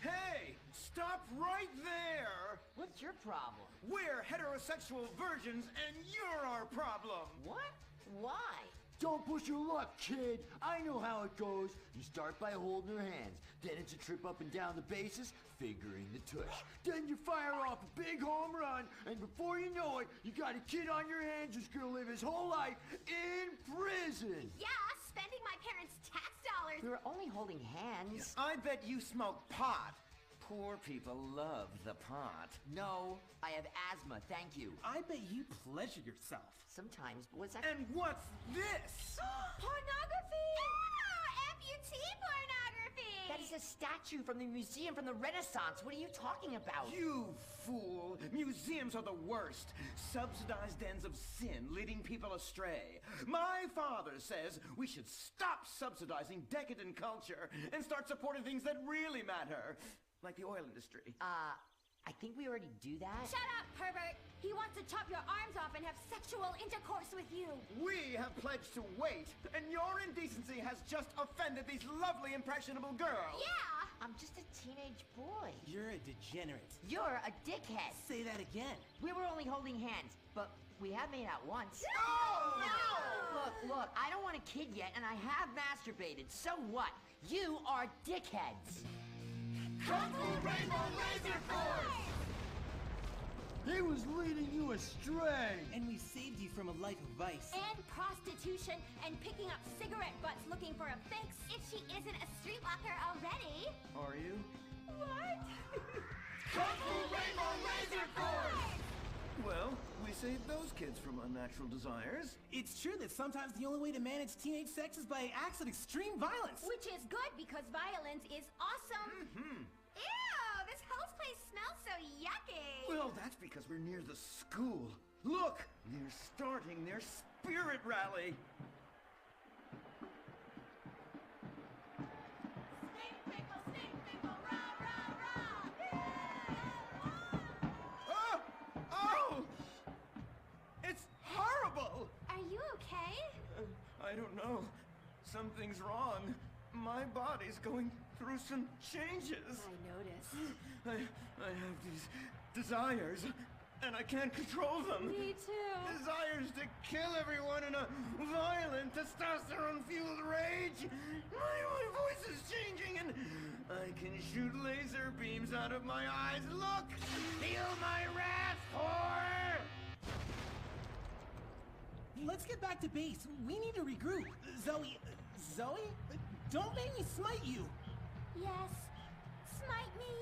A: Hey! Stop right there!
X: What's your problem?
A: We're heterosexual virgins and you're our problem!
X: What? Why?
W: Don't push your luck, kid. I know how it goes. You start by holding her hands. Then it's a trip up and down the bases, fingering the tush. Then you fire off a big home run, and before you know it, you got a kid on your hands who's gonna live his whole life in prison.
R: Yeah, spending my parents' tax dollars.
X: We were only holding hands.
A: I bet you smoke pot. Poor people love the pot.
X: No, I have asthma, thank you.
P: I bet you pleasure yourself.
X: Sometimes, what's that?
A: And what's this?
R: Pornography! amputee pornography!
X: That is a statue from the museum from the Renaissance. What are you talking about?
A: You fool! Museums are the worst. Subsidized dens of sin leading people astray. My father says we should stop subsidizing decadent culture and start supporting things that really matter. Like the oil industry.
X: I think we already do that.
R: Shut up, pervert! He wants to chop your arms off and have sexual intercourse with you.
A: We have pledged to wait, and your indecency has just offended these lovely, impressionable girls.
R: Yeah!
X: I'm just a teenage boy.
P: You're a degenerate.
X: You're a dickhead.
P: Say that again.
X: We were only holding hands, but we have made out once.
R: No!
X: Look, I don't want a kid yet, and I have masturbated. So what? You are dickheads.
E: Kung Fu Rainbow Laser Force! He was leading you astray!
P: And we saved you from a life of vice.
R: And prostitution and picking up cigarette butts looking for a fix if she isn't a streetwalker already.
A: Are you?
R: What?
E: Kung Fu Rainbow Laser Force!
A: Well, we saved those kids from unnatural desires.
P: It's true that sometimes the only way to manage teenage sex is by acts of extreme violence.
R: Which is good because violence is awesome. Ew, this whole place smells so yucky.
A: Well, that's because we're near the school. Look, they're starting their spirit rally.
R: Stink pickle, rah, rah, rah.
A: Oh! It's horrible!
R: Are you okay?
A: I don't know. Something's wrong. My body's going through some changes.
R: I noticed.
A: I have these desires, and I can't control them.
R: Me too.
A: Desires to kill everyone in a violent, testosterone-fueled rage. My voice is changing, and I can shoot laser beams out of my eyes. Look! Feel my wrath, whore!
P: Let's get back to base. We need to regroup. Zoe? Don't make me smite you.
R: Yes, smite me.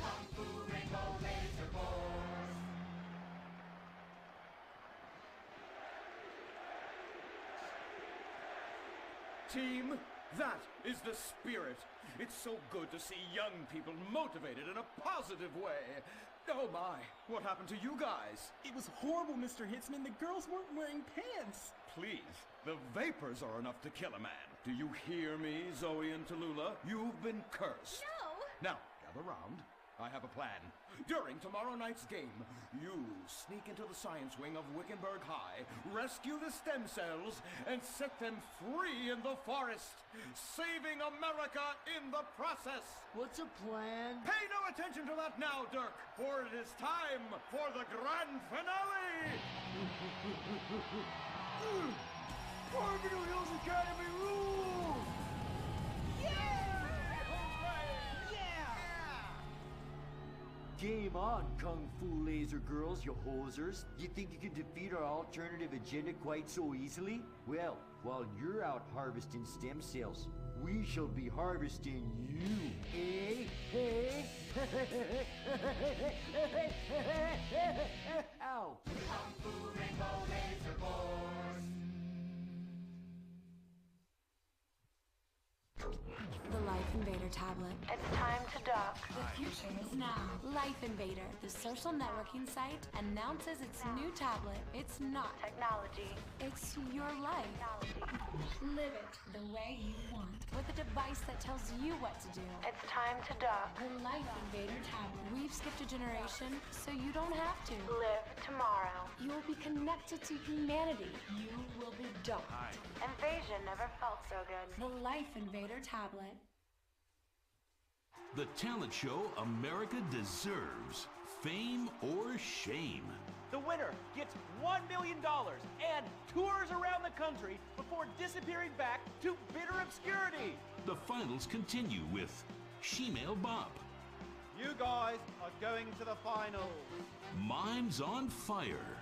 E: Kung Fu Rainbow Laser Force!
A: Team, that is the spirit. It's so good to see young people motivated in a positive way. Oh my, what happened to you guys?
P: It was horrible, Mr. Hitzman. The girls weren't wearing pants.
A: Please, the vapors are enough to kill a man. Do you hear me, Zoe and Tallulah? You've been cursed.
R: No.
A: Now, gather round. I have a plan. During tomorrow night's game, you sneak into the science wing of Wickenburg High, rescue the stem cells, and set them free in the forest, saving America in the process.
W: What's a plan?
A: Pay no attention to that now, Dirk, for it is time for the grand finale!
W: Barberville Hills Academy rules! Game on, Kung Fu Laser Girls, you hosers. You think you can defeat our alternative agenda quite so easily? Well, while you're out harvesting stem cells, we shall be harvesting you, eh? Hey? Ow!
E: Kung Fu Rainbow Laser Force!
F: The Life Invader tablet.
G: It's time to dock.
F: The future is now. Life Invader, the social networking site, announces its new tablet. It's not
G: technology.
F: It's your life. Live it the way you want. With a device that tells you what to do.
G: It's time to dock.
F: The Life Invader tablet. We've skipped a generation, so you don't have to.
G: Live tomorrow.
F: You will be connected to humanity. You will be docked.
G: Invasion never felt so good.
F: The Life Invader tablet.
I: The talent show America deserves. Fame or shame.
Q: The winner gets $1 million and tours around the country before disappearing back to bitter obscurity.
I: The finals continue with Shemale Bop.
H: You guys are going to the finals.
I: Mimes on Fire.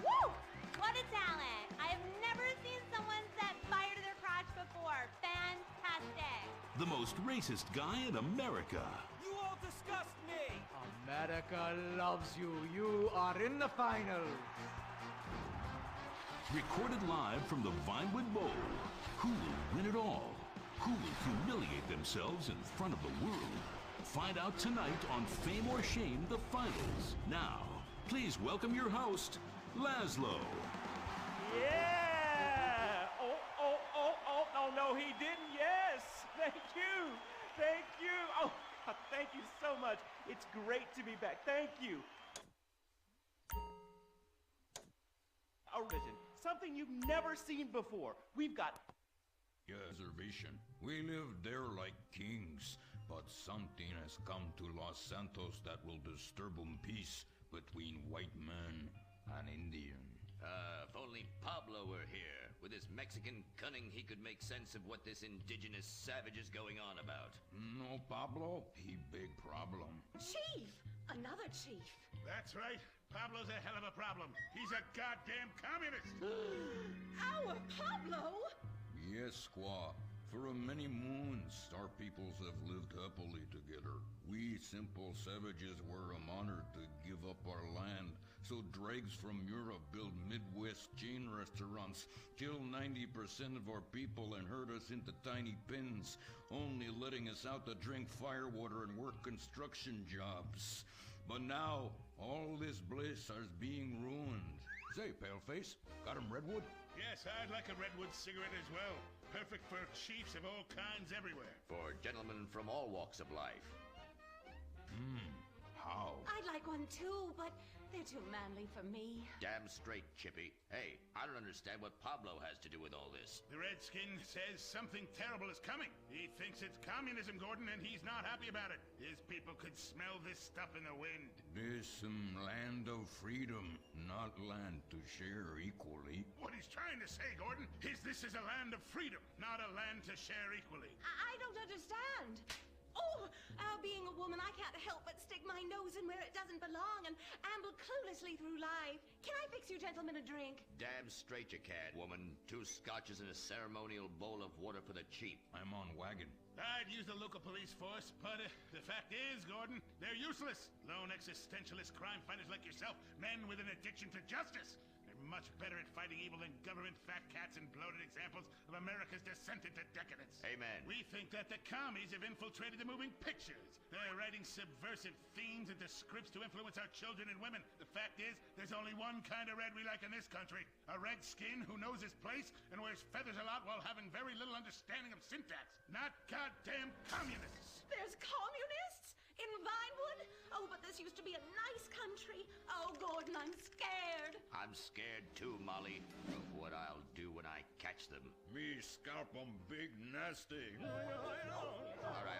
M: Woo! What a talent! I've never seen someone set fire to their crotch before. Fantastic!
I: The most racist guy in America.
Q: You all disgust me!
T: America loves you. You are in the final.
I: Recorded live from the Vinewood Bowl. Who will win it all? Who will humiliate themselves in front of the world? Find out tonight on Fame or Shame, the finals. Now, please welcome your host, Laszlo.
Q: Yeah! Oh, no, he didn't. Yes! Thank you! Thank you! Oh, thank you so much. It's great to be back. Thank you. A vision. Something you've never seen before. We've got...
J: Reservation. We live there like kings, but something has come to Los Santos that will disturb peace between white man and Indian.
K: If only Pablo were here. With his Mexican cunning, he could make sense of what this indigenous savage is going on about.
J: No, Pablo, he big problem.
D: Chief! Another chief.
O: That's right. Pablo's a hell of a problem. He's a goddamn communist.
D: Our Pablo?
J: Yes, squaw. For many moons, our peoples have lived happily together. We simple savages were honored to give up our land, so dregs from Europe build Midwest chain restaurants, kill 90% of our people and herd us into tiny pens, only letting us out to drink firewater and work construction jobs. But now, all this bliss is being ruined. Say, paleface, got him redwood?
O: Yes, I'd like a redwood cigarette as well. Perfect for chiefs of all kinds everywhere.
K: For gentlemen from all walks of life.
J: How?
D: I'd like one too, but they're too manly for me.
K: Damn straight, Chippy. Hey, I don't understand what Pablo has to do with all this.
O: The Redskin says something terrible is coming. He thinks it's communism, Gordon, and he's not happy about it. His people could smell this stuff in the wind.
J: This land of freedom, not land to share equally.
O: What he's trying to say, Gordon, is this is a land of freedom, not a land to share equally.
D: I don't understand. Oh, being a woman, I can't help but stick my nose in where it doesn't belong and amble cluelessly through life. Can I fix you gentlemen a drink?
K: Damn straight you can, woman. 2 scotches and a ceremonial bowl of water for the chief.
J: I'm on wagon.
O: I'd use the local police force, but the fact is, Gordon, they're useless. Lone existentialist crime fighters like yourself, men with an addiction to justice. They're much better at fighting evil than government fat cats and bloated examples of America's descent into decadence.
K: Amen.
O: We think that the commies have infiltrated the moving pictures. They're writing subversive themes into scripts to influence our children and women. The fact is, there's only one kind of red we like in this country. A redskin who knows his place and wears feathers a lot while having very little understanding of syntax. Not goddamn communists.
D: There's communists? In Vinewood? Oh, but this used to be a nice country. Oh, Gordon, I'm scared.
K: I'm scared too, Molly, of what I'll do when I catch them.
J: Me scalp 'em big nasty.
K: All right.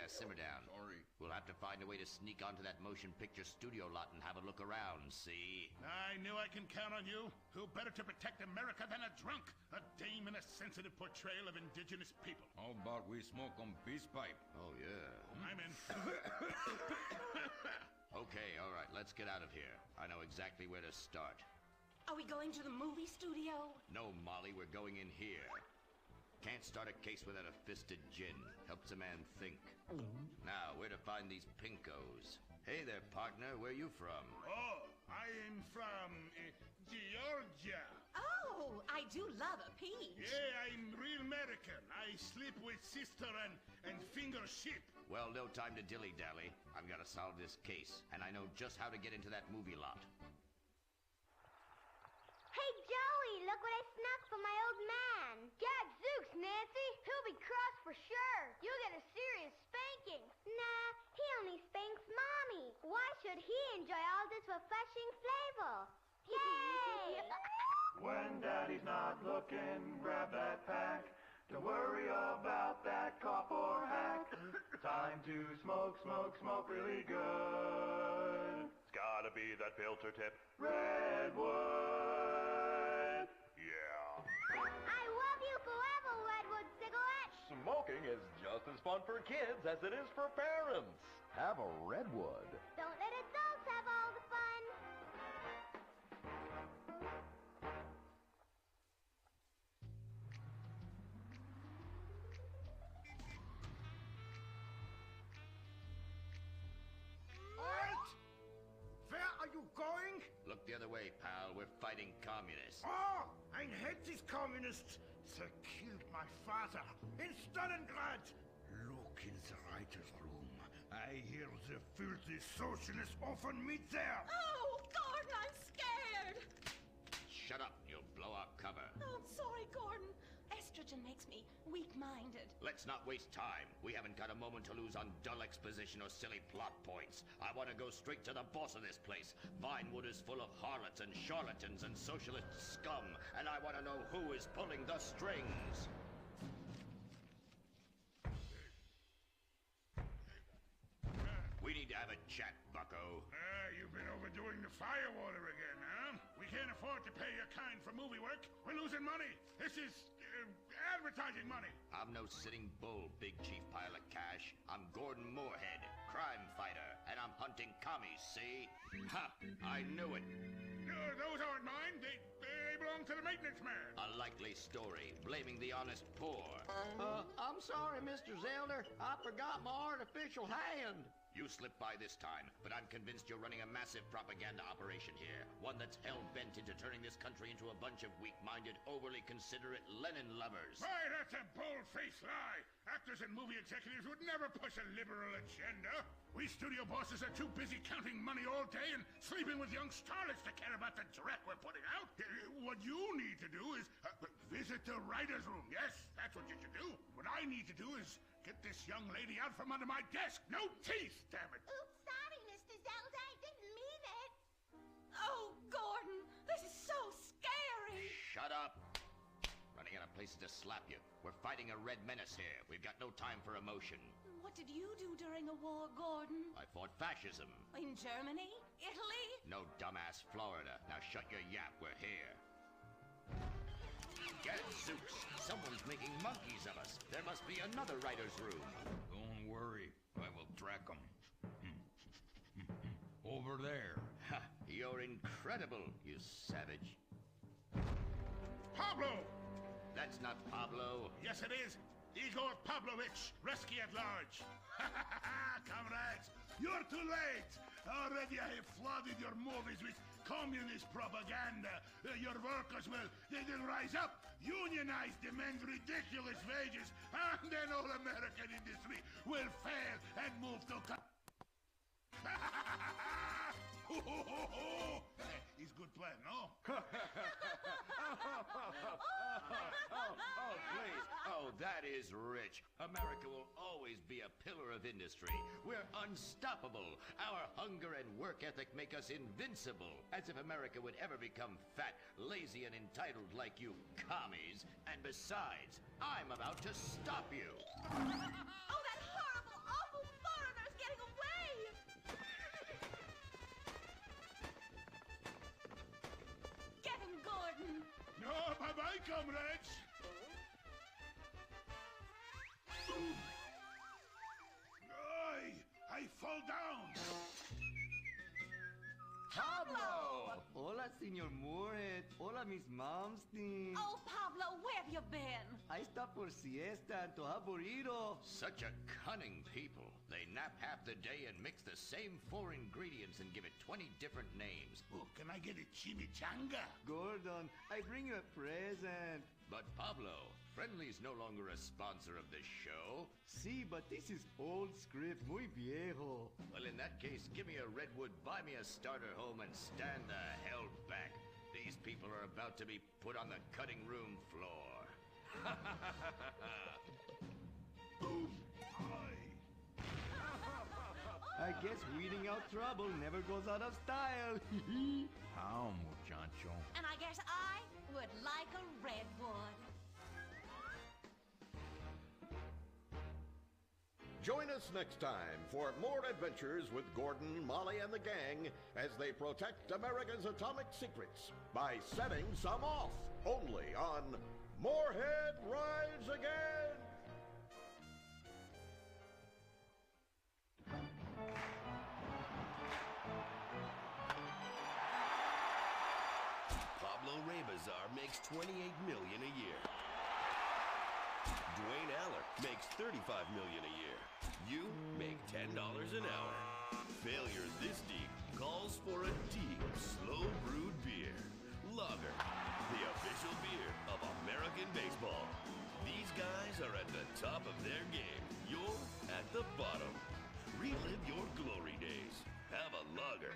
K: Simmer down.
J: Sorry.
K: We'll have to find a way to sneak onto that motion picture studio lot and have a look around, see?
O: I knew I can count on you. Who better to protect America than a drunk? A dame in a sensitive portrayal of indigenous people.
J: How about we smoke 'em peace pipe?
K: Oh, yeah.
O: I'm in.
K: Okay, all right, let's get out of here. I know exactly where to start.
D: Are we going to the movie studio?
K: No, Molly, we're going in here. Can't start a case without a fisted gin. Helps a man think. Now, where to find these pinkos? Hey there, partner, where you from?
O: Oh, I am from Georgia.
D: Oh, I do love a peach.
O: Yeah, I'm real American. I sleep with sister and finger ship.
K: Well, no time to dilly-dally. I've got to solve this case, and I know just how to get into that movie lot.
S: Hey, Joey, look what I snuck from my old man. Gadzooks, Nancy. He'll be cross for sure. You'll get a serious spanking. Nah, he only spanks Mommy. Why should he enjoy all this refreshing flavor? Yay!
Y: When Daddy's not looking, grab that pack. Don't worry about that cop or hack. Time to smoke, smoke, smoke really good. It's gotta be that filter tip. Redwood. Yeah.
S: I love you forever, Redwood cigarette.
Z: Smoking is just as fun for kids as it is for parents. Have a Redwood.
S: Don't let adults have all the fun.
A: Where are you going?
K: Look the other way, pal. We're fighting communists.
A: Oh,
O: I hate these communists. They killed my father in Stalingrad. Look in the writer's room. I hear the filthy socialists often meet there.
D: Oh, Gordon, I'm scared.
K: Shut up, you'll blow our cover.
D: Oh, I'm sorry, Gordon. Estrogen makes me weak-minded.
K: Let's not waste time. We haven't got a moment to lose on dull exposition or silly plot points. I want to go straight to the boss of this place. Vinewood is full of harlots and charlatans and socialist scum, and I want to know who is pulling the strings. We need to have a chat, bucko.
O: You've been overdoing the firewater again, huh? We can't afford to pay your kind for movie work. We're losing money. This is advertising money.
K: I'm no sitting bull, big chief pile of cash. I'm Gordon Moorhead, crime fighter, and I'm hunting commies, see? Ha! I knew it.
O: Those aren't mine. They belong to the maintenance man.
K: A likely story, blaming the honest poor.
B: I'm sorry, Mr. Zelder. I forgot my artificial hand.
K: You slipped by this time, but I'm convinced you're running a massive propaganda operation here. One that's hell-bent into turning this country into a bunch of weak-minded, overly considerate Lenin lovers.
O: Why, that's a bold-faced lie. Actors and movie executives would never push a liberal agenda. We studio bosses are too busy counting money all day and sleeping with young starlets to care about the dreck we're putting out. What you need to do is visit the writer's room. Yes, that's what you should do. What I need to do is get this young lady out from under my desk. No teeth, damn it.
S: Oops, sorry, Mr. Zelda. I didn't mean it.
D: Oh, Gordon, this is so scary.
K: Shut up. Running out of places to slap you. We're fighting a red menace here. We've got no time for emotion.
D: What did you do during the war, Gordon?
K: I fought fascism.
D: In Germany? Italy?
K: No, dumbass, Florida. Now shut your yap. We're here. Gadzooks! Someone's making monkeys of us. There must be another writer's room.
J: Don't worry. I will track them. Over there.
K: Ha! You're incredible, you savage.
O: Pablo!
K: That's not Pablo.
O: Yes, it is. Igor Pavlovich, Rescue at Large. Comrades, you're too late. Already I have flooded your movies with communist propaganda. Your workers they'll rise up, unionize, demand ridiculous wages, and then all American industry will fail and move to... He's good plan, no?
K: Oh, please. Oh, that is rich. America will always be a pillar of industry. We're unstoppable. Our hunger and work ethic make us invincible. As if America would ever become fat, lazy, and entitled like you commies. And besides, I'm about to stop you.
D: Oh, that horrible, awful foreigner's getting away! Get him, Gordon!
O: No, bye-bye, comrades! I fall down!
X: Pablo! Hola, Senor Moorhead. Hola, Miss Momstein.
D: Oh, Pablo, where have you been?
X: I stopped for siesta and to have burrito.
K: Such a cunning people. They nap half the day and mix the same 4 ingredients and give it 20 different names.
O: Oh, can I get a chimichanga?
X: Gordon, I bring you a present.
K: But Pablo, Friendly's no longer a sponsor of this show.
X: Sí, but this is old script, muy viejo.
K: Well, in that case, give me a redwood, buy me a starter home, and stand the hell back. These people are about to be put on the cutting room floor.
X: I guess weeding out trouble never goes out of style.
J: How, muchacho?
D: And I guess I would like a redwood.
C: Join us next time for more adventures with Gordon, Molly, and the gang as they protect America's atomic secrets by setting some off. Only on Moorhead Rides Again!
L: Pablo Rebazar makes $28 million a year. Dwayne Aller makes $35 million a year. You make $10 an hour. Failure this deep calls for a deep, slow brewed beer. Lager, the official beer top of their game, you're at the bottom. Relive your glory days. Have a lager.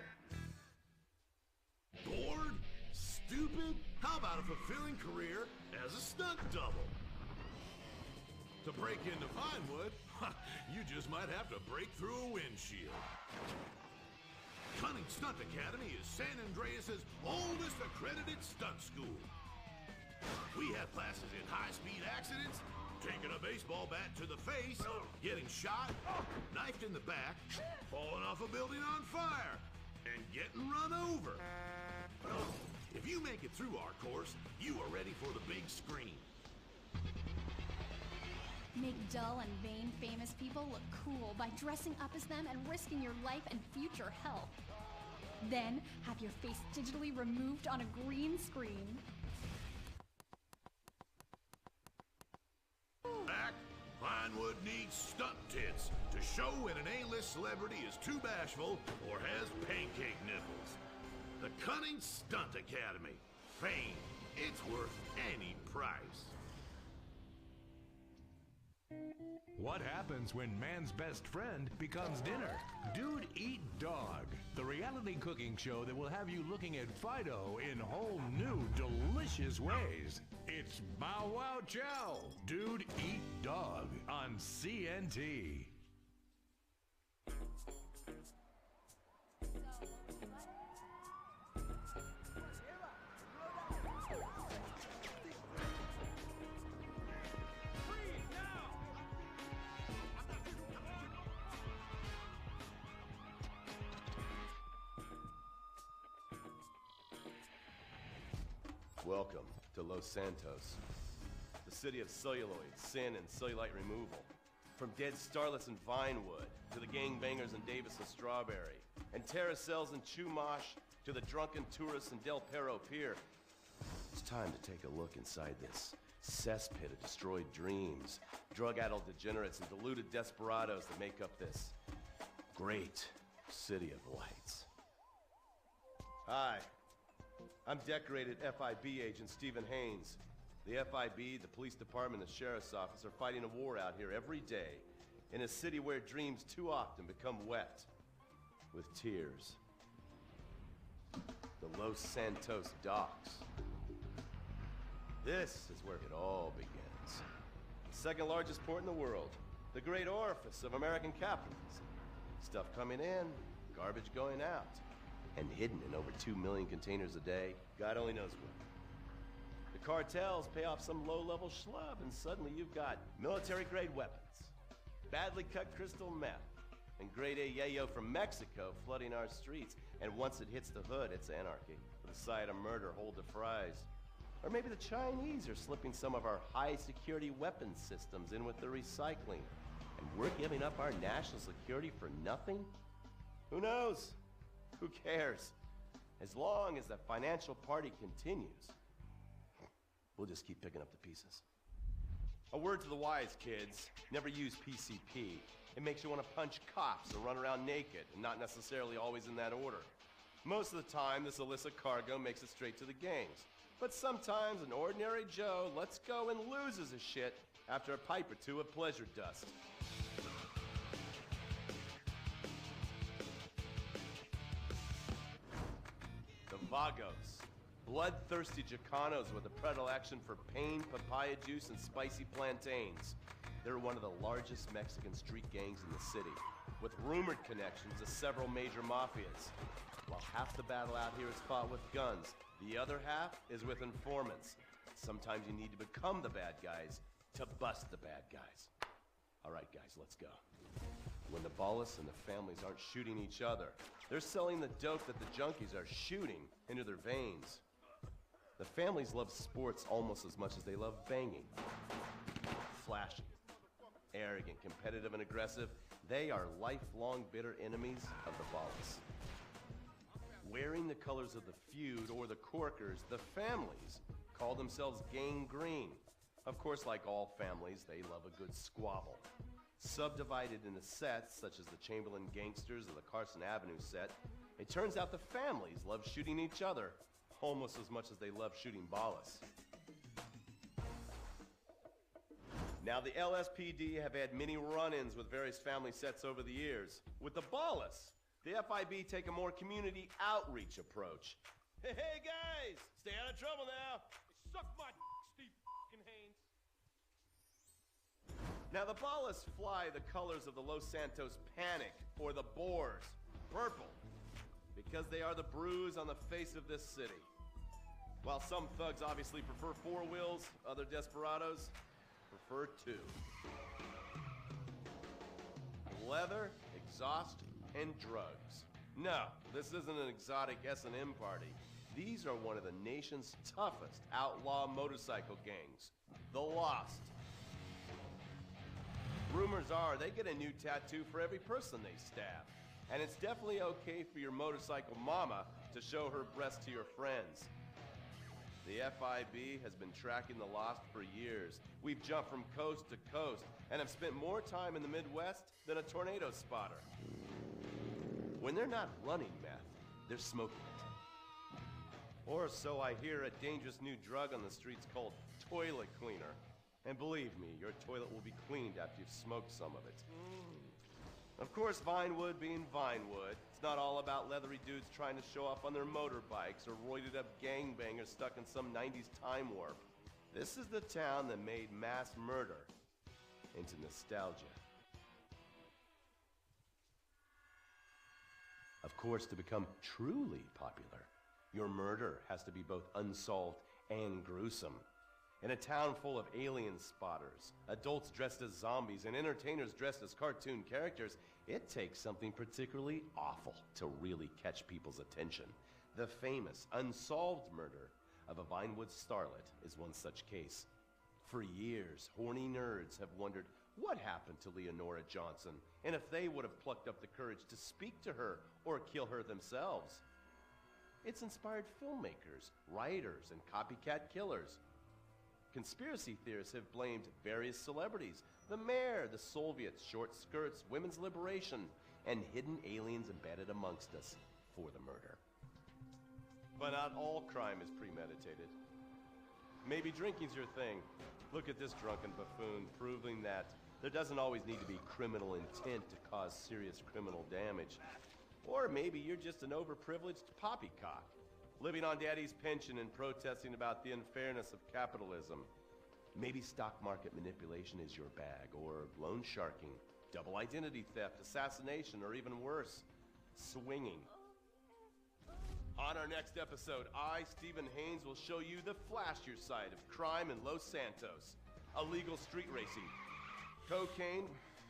N: Bored? Stupid? How about a fulfilling career as a stunt double? To break into Vinewood, you just might have to break through a windshield. Cunning Stunt Academy is San Andreas' oldest accredited stunt school. We have classes in high-speed accidents, taking a baseball bat to the face, getting shot, knifed in the back, falling off a building on fire, and getting run over. If you make it through our course, you are ready for the big screen.
F: Make dull and vain famous people look cool by dressing up as them and risking your life and future health. Then, have your face digitally removed on a green screen.
N: Back, Vinewood needs stunt tits to show when an A-list celebrity is too bashful or has pancake nipples. The Cunning Stunt Academy. Fame. It's worth any price.
P: What happens when man's best friend becomes dinner? Dude Eat Dog, the reality cooking show that will have you looking at Fido in whole new, delicious ways. It's Bow Wow Chow, Dude Eat Dog on CNT.
L: Welcome to Los Santos, the city of celluloid, sin, and cellulite removal. From dead starlets in Vinewood, to the gangbangers in Davis and Strawberry, and terracels in Chumash, to the drunken tourists in Del Perro Pier. It's time to take a look inside this cesspit of destroyed dreams, drug-addled degenerates, and deluded desperados that make up this great city of lights. Hi. I'm decorated FIB agent Stephen Haynes. The FIB, the police department, and the sheriff's office are fighting a war out here every day in a city where dreams too often become wet with tears. The Los Santos docks. This is where it all begins. The second largest port in the world. The great orifice of American capitalism. Stuff coming in, garbage going out. And hidden in over 2 million containers a day, God only knows where. The cartels pay off some low-level schlub, and suddenly you've got military-grade weapons, badly cut crystal meth, and grade A yayo from Mexico flooding our streets. And once it hits the hood, it's anarchy, with a side of murder, hold the fries. Or maybe the Chinese are slipping some of our high-security weapons systems in with the recycling, and we're giving up our national security for nothing? Who knows? Who cares? As long as the financial party continues, we'll just keep picking up the pieces. A word to the wise, kids. Never use PCP. It makes you want to punch cops or run around naked, and not necessarily always in that order. Most of the time, this illicit cargo makes it straight to the gangs. But sometimes an ordinary Joe lets go and loses his shit after a pipe or two of pleasure dust. Vagos, bloodthirsty Chicanos with a predilection for pain, papaya juice, and spicy plantains. They're one of the largest Mexican street gangs in the city, with rumored connections to several major mafias. While half the battle out here is fought with guns, the other half is with informants. Sometimes you need to become the bad guys to bust the bad guys. All right, guys, let's go. When the ballists and the families aren't shooting each other, they're selling the dope that the junkies are shooting into their veins. The families love sports almost as much as they love banging. Flashy, arrogant, competitive, and aggressive, they are lifelong bitter enemies of the ballists. Wearing the colors of the feud or the corkers, the families call themselves Gang Green. Of course, like all families, they love a good squabble. Subdivided into sets, such as the Chamberlain Gangsters or the Carson Avenue set, it turns out the families love shooting each other almost as much as they love shooting ballists. Now the LSPD have had many run-ins with various family sets over the years. With the Ballas, the FIB take a more community outreach approach. Hey guys, stay out of trouble now.
Q: Suck my Steve Haynes.
L: Now the Ballas fly the colors of the Los Santos Panic, or the Boers, purple, because they are the bruise on the face of this city. While some thugs obviously prefer four wheels, other desperados prefer two. Leather, exhaust, and drugs. No, this isn't an exotic S&M party. These are one of the nation's toughest outlaw motorcycle gangs, the Lost. Rumors are they get a new tattoo for every person they stab. And it's definitely okay for your motorcycle mama to show her breasts to your friends. The FIB has been tracking the Lost for years. We've jumped from coast to coast and have spent more time in the Midwest than a tornado spotter. When they're not running meth, they're smoking it. Or so I hear, a dangerous new drug on the streets called toilet cleaner. And believe me, your toilet will be cleaned after you've smoked some of it. Of course, Vinewood being Vinewood, it's not all about leathery dudes trying to show off on their motorbikes or roided up gangbangers stuck in some 90s time warp. This is the town that made mass murder into nostalgia. Of course, to become truly popular, your murder has to be both unsolved and gruesome. In a town full of alien spotters, adults dressed as zombies, and entertainers dressed as cartoon characters, it takes something particularly awful to really catch people's attention. The famous, unsolved murder of a Vinewood starlet is one such case. For years, horny nerds have wondered what happened to Leonora Johnson, and if they would have plucked up the courage to speak to her or kill her themselves. It's inspired filmmakers, writers, and copycat killers. Conspiracy theorists have blamed various celebrities, the mayor, the Soviets, short skirts, women's liberation, and hidden aliens embedded amongst us for the murder. But not all crime is premeditated. Maybe drinking's your thing. Look at this drunken buffoon, proving that there doesn't always need to be criminal intent to cause serious criminal damage. Or maybe you're just an overprivileged poppycock, living on daddy's pension and protesting about the unfairness of capitalism. Maybe stock market manipulation is your bag, or loan sharking, double identity theft, assassination, or even worse, swinging. On our next episode, I, Stephen Haynes, will show you the flashier side of crime in Los Santos. Illegal street racing, cocaine,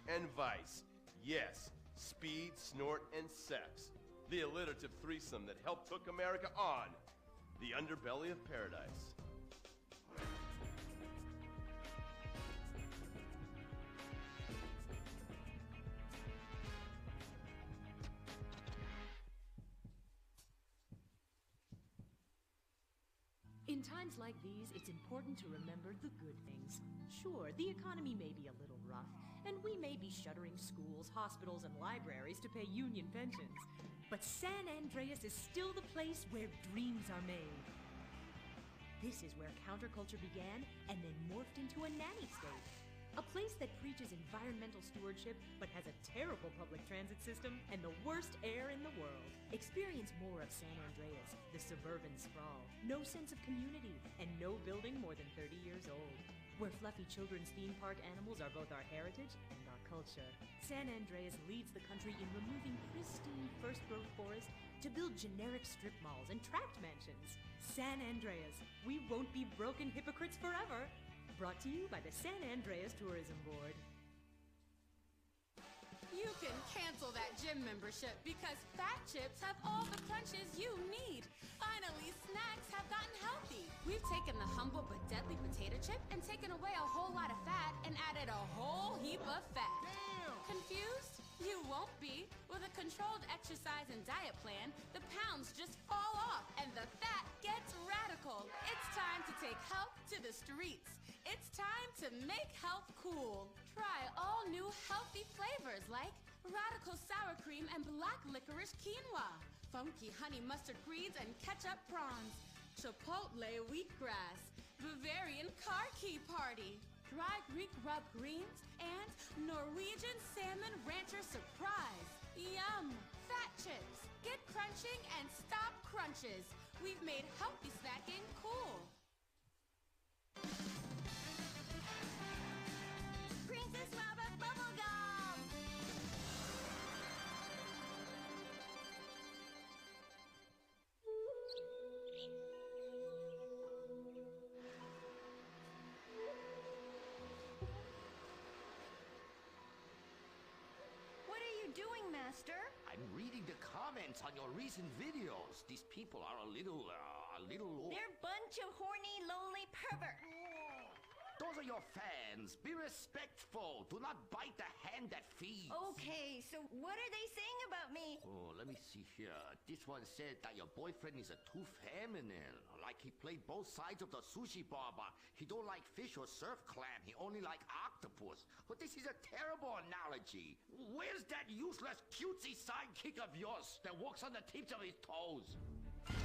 L: and vice. Yes, speed, snort, and sex. The alliterative threesome that helped hook America on the underbelly of paradise.
E: In times like these, it's important to remember the good things. Sure, the economy may be a little rough, and we may be shuttering schools, hospitals, and libraries to pay union pensions. But San Andreas is still the place where dreams are made. This is where counterculture began and then morphed into a nanny state. A place that preaches environmental stewardship but has a terrible public transit system and the worst air in the world. Experience more of San Andreas, the suburban sprawl. No sense of community and no building more than 30 years old. Where fluffy children's theme park animals are both our heritage and our culture. San Andreas leads the country in removing pristine first-growth forest to build generic strip malls and tract mansions. San Andreas, we won't be broken hypocrites forever. Brought to you by the San Andreas Tourism Board.
G: You can cancel that gym membership because Fat Chips have all the crunches you need. Finally, snacks have gotten healthy. We've taken the humble but deadly potato chip and taken away a whole lot of fat and added a whole heap of fat. Damn! Confused? You won't be. With a controlled exercise and diet plan, the pounds just fall off and the fat gets radical. It's time to take health to the streets. It's time to make health cool. Try all new healthy flavors like radical sour cream and black licorice quinoa, funky honey mustard greens and ketchup prawns, chipotle wheatgrass, Bavarian car key party, dry Greek rub greens, and Norwegian salmon rancher surprise. Yum! Fat chips. Get crunching and stop crunches. We've made healthy snacking cool.
S: Princess Robot Bubblegum!
X: What are you doing, Master?
K: I'm reading the comments on your recent videos. These people are a little...
X: They're a bunch of horny, lonely perverts.
K: Those are your fans. Be respectful. Do not bite the hand that feeds.
X: Okay, so what are they saying about me?
K: Oh, let me see here. This one said that your boyfriend is too feminine. Like he played both sides of the sushi bar, but he don't like fish or surf clam. He only like octopus. But this is a terrible analogy. Where's that useless cutesy sidekick of yours that walks on the tips of his toes?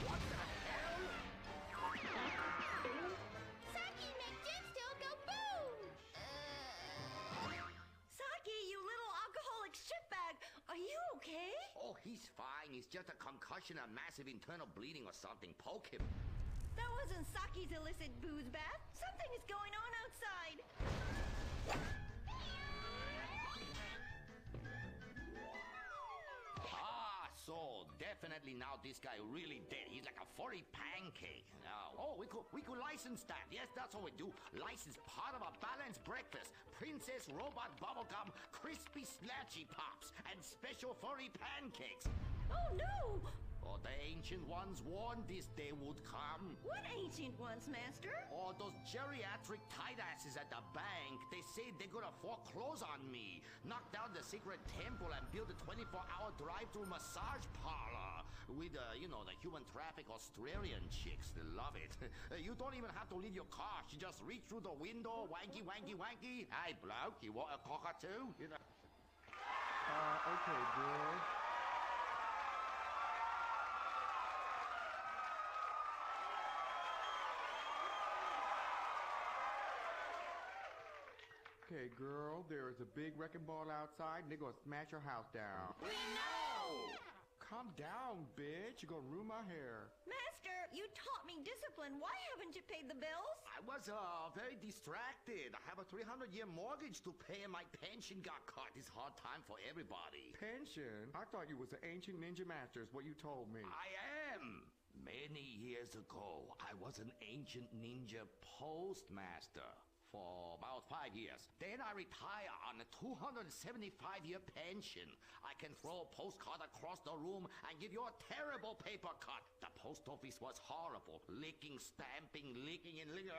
K: What the hell?
S: Saki make jet still go boom!
X: Saki, you little alcoholic shitbag, are you okay?
K: Oh, he's fine. He's just a concussion and massive internal bleeding or something. Poke him.
X: That wasn't Saki's illicit booze bath. Something is going on outside.
K: So definitely now this guy really dead. He's like a furry pancake. Oh, we could license that. Yes, that's what we do. License part of a balanced breakfast. Princess Robot Bubblegum, Crispy Snatchy Pops, and special furry pancakes.
X: Oh no!
K: Oh, the ancient ones warned this day would come.
X: What ancient ones, Master?
K: Oh, those geriatric tight asses at the bank. They say they're gonna foreclose on me. Knock down the secret temple and build a 24-hour drive-through massage parlor. With, the human traffic Australian chicks. They love it. You don't even have to leave your car. You just reach through the window, wanky, wanky, wanky. Hey, bloke, you want a cockatoo? You know.
H: Okay, girl. Okay, girl, there is a big wrecking ball outside, and they're gonna smash your house down.
X: We know!
H: Calm down, bitch. You're gonna ruin my hair.
X: Master, you taught me discipline. Why haven't you paid the bills?
K: I was very distracted. I have a 300-year mortgage to pay and my pension got cut. It's hard time for everybody.
H: Pension? I thought you was an ancient ninja master is what you told me.
K: I am. Many years ago, I was an ancient ninja postmaster for about 5 years. Then I retire on a 275-year pension. I can throw a postcard across the room and give you a terrible paper cut. The post office was horrible. Licking, stamping, licking, and licking.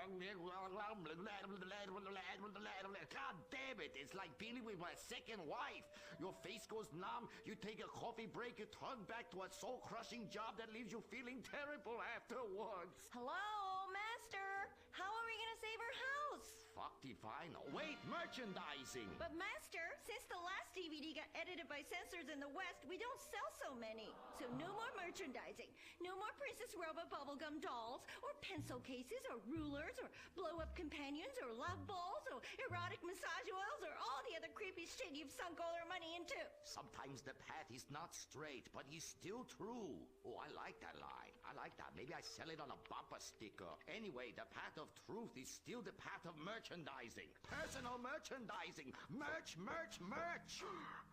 K: God damn it, it's like dealing with my second wife. Your face goes numb, you take a coffee break, you turn back to a soul-crushing job that leaves you feeling terrible afterwards.
X: Hello, Master. How are we gonna save our house?
K: Fuck define. Wait, merchandising.
X: But Master, since the last DVD got edited by censors in the West, we don't sell so many. So no more merchandising. No more Princess Robot Bubblegum dolls, or pencil cases, or rulers, or blow-up companions, or love balls, or erotic massage oils, or all the other creepy shit you've sunk all our money into.
K: Sometimes the path is not straight, but is still true. Oh, I like that line. I like that. Maybe I sell it on a bumper sticker. Anyway, the path of truth is still the path of merchandising. Personal merchandising. Merch, merch, merch.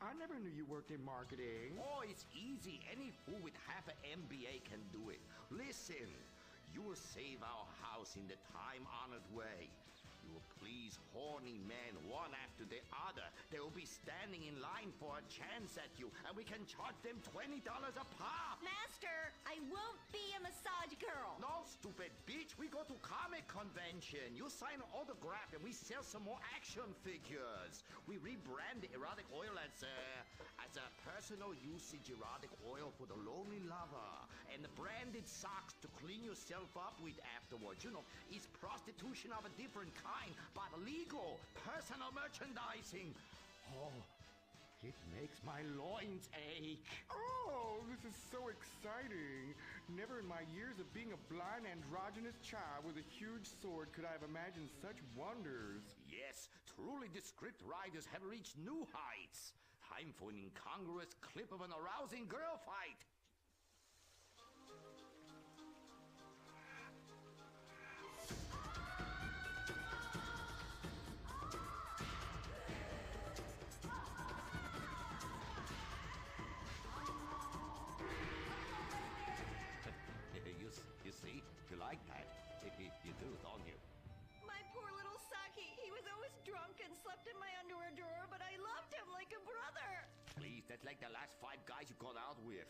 H: I never knew you worked in marketing.
K: Oh, it's easy. Any fool with half an MBA can do it. Listen, you will save our house in the time-honored way. You will please horny men one after the other. They will be standing in line for a chance at you, and we can charge them $20 a pop.
X: Master, I won't be a massage girl.
K: No, stupid bitch. We go to comic convention. You sign an autograph, and we sell some more action figures. We rebrand the erotic oil as a personal usage erotic oil for the lonely lover, and the branded socks to clean yourself up with afterwards. You know, it's prostitution of a different kind, but legal. Personal merchandising. Oh,
H: It makes my loins ache. Oh, this is so exciting. Never in my years of being a blind androgynous child with a huge sword could I have imagined such wonders.
K: Yes, truly the script writers have reached new heights. Time for an incongruous clip of an arousing girl fight. You see? You like that? You do, don't you?
X: My poor little Saki. He was always drunk and slept in my underwear drawer, but I loved him like a brother.
K: Please, that's like the last 5 guys you've gone out with.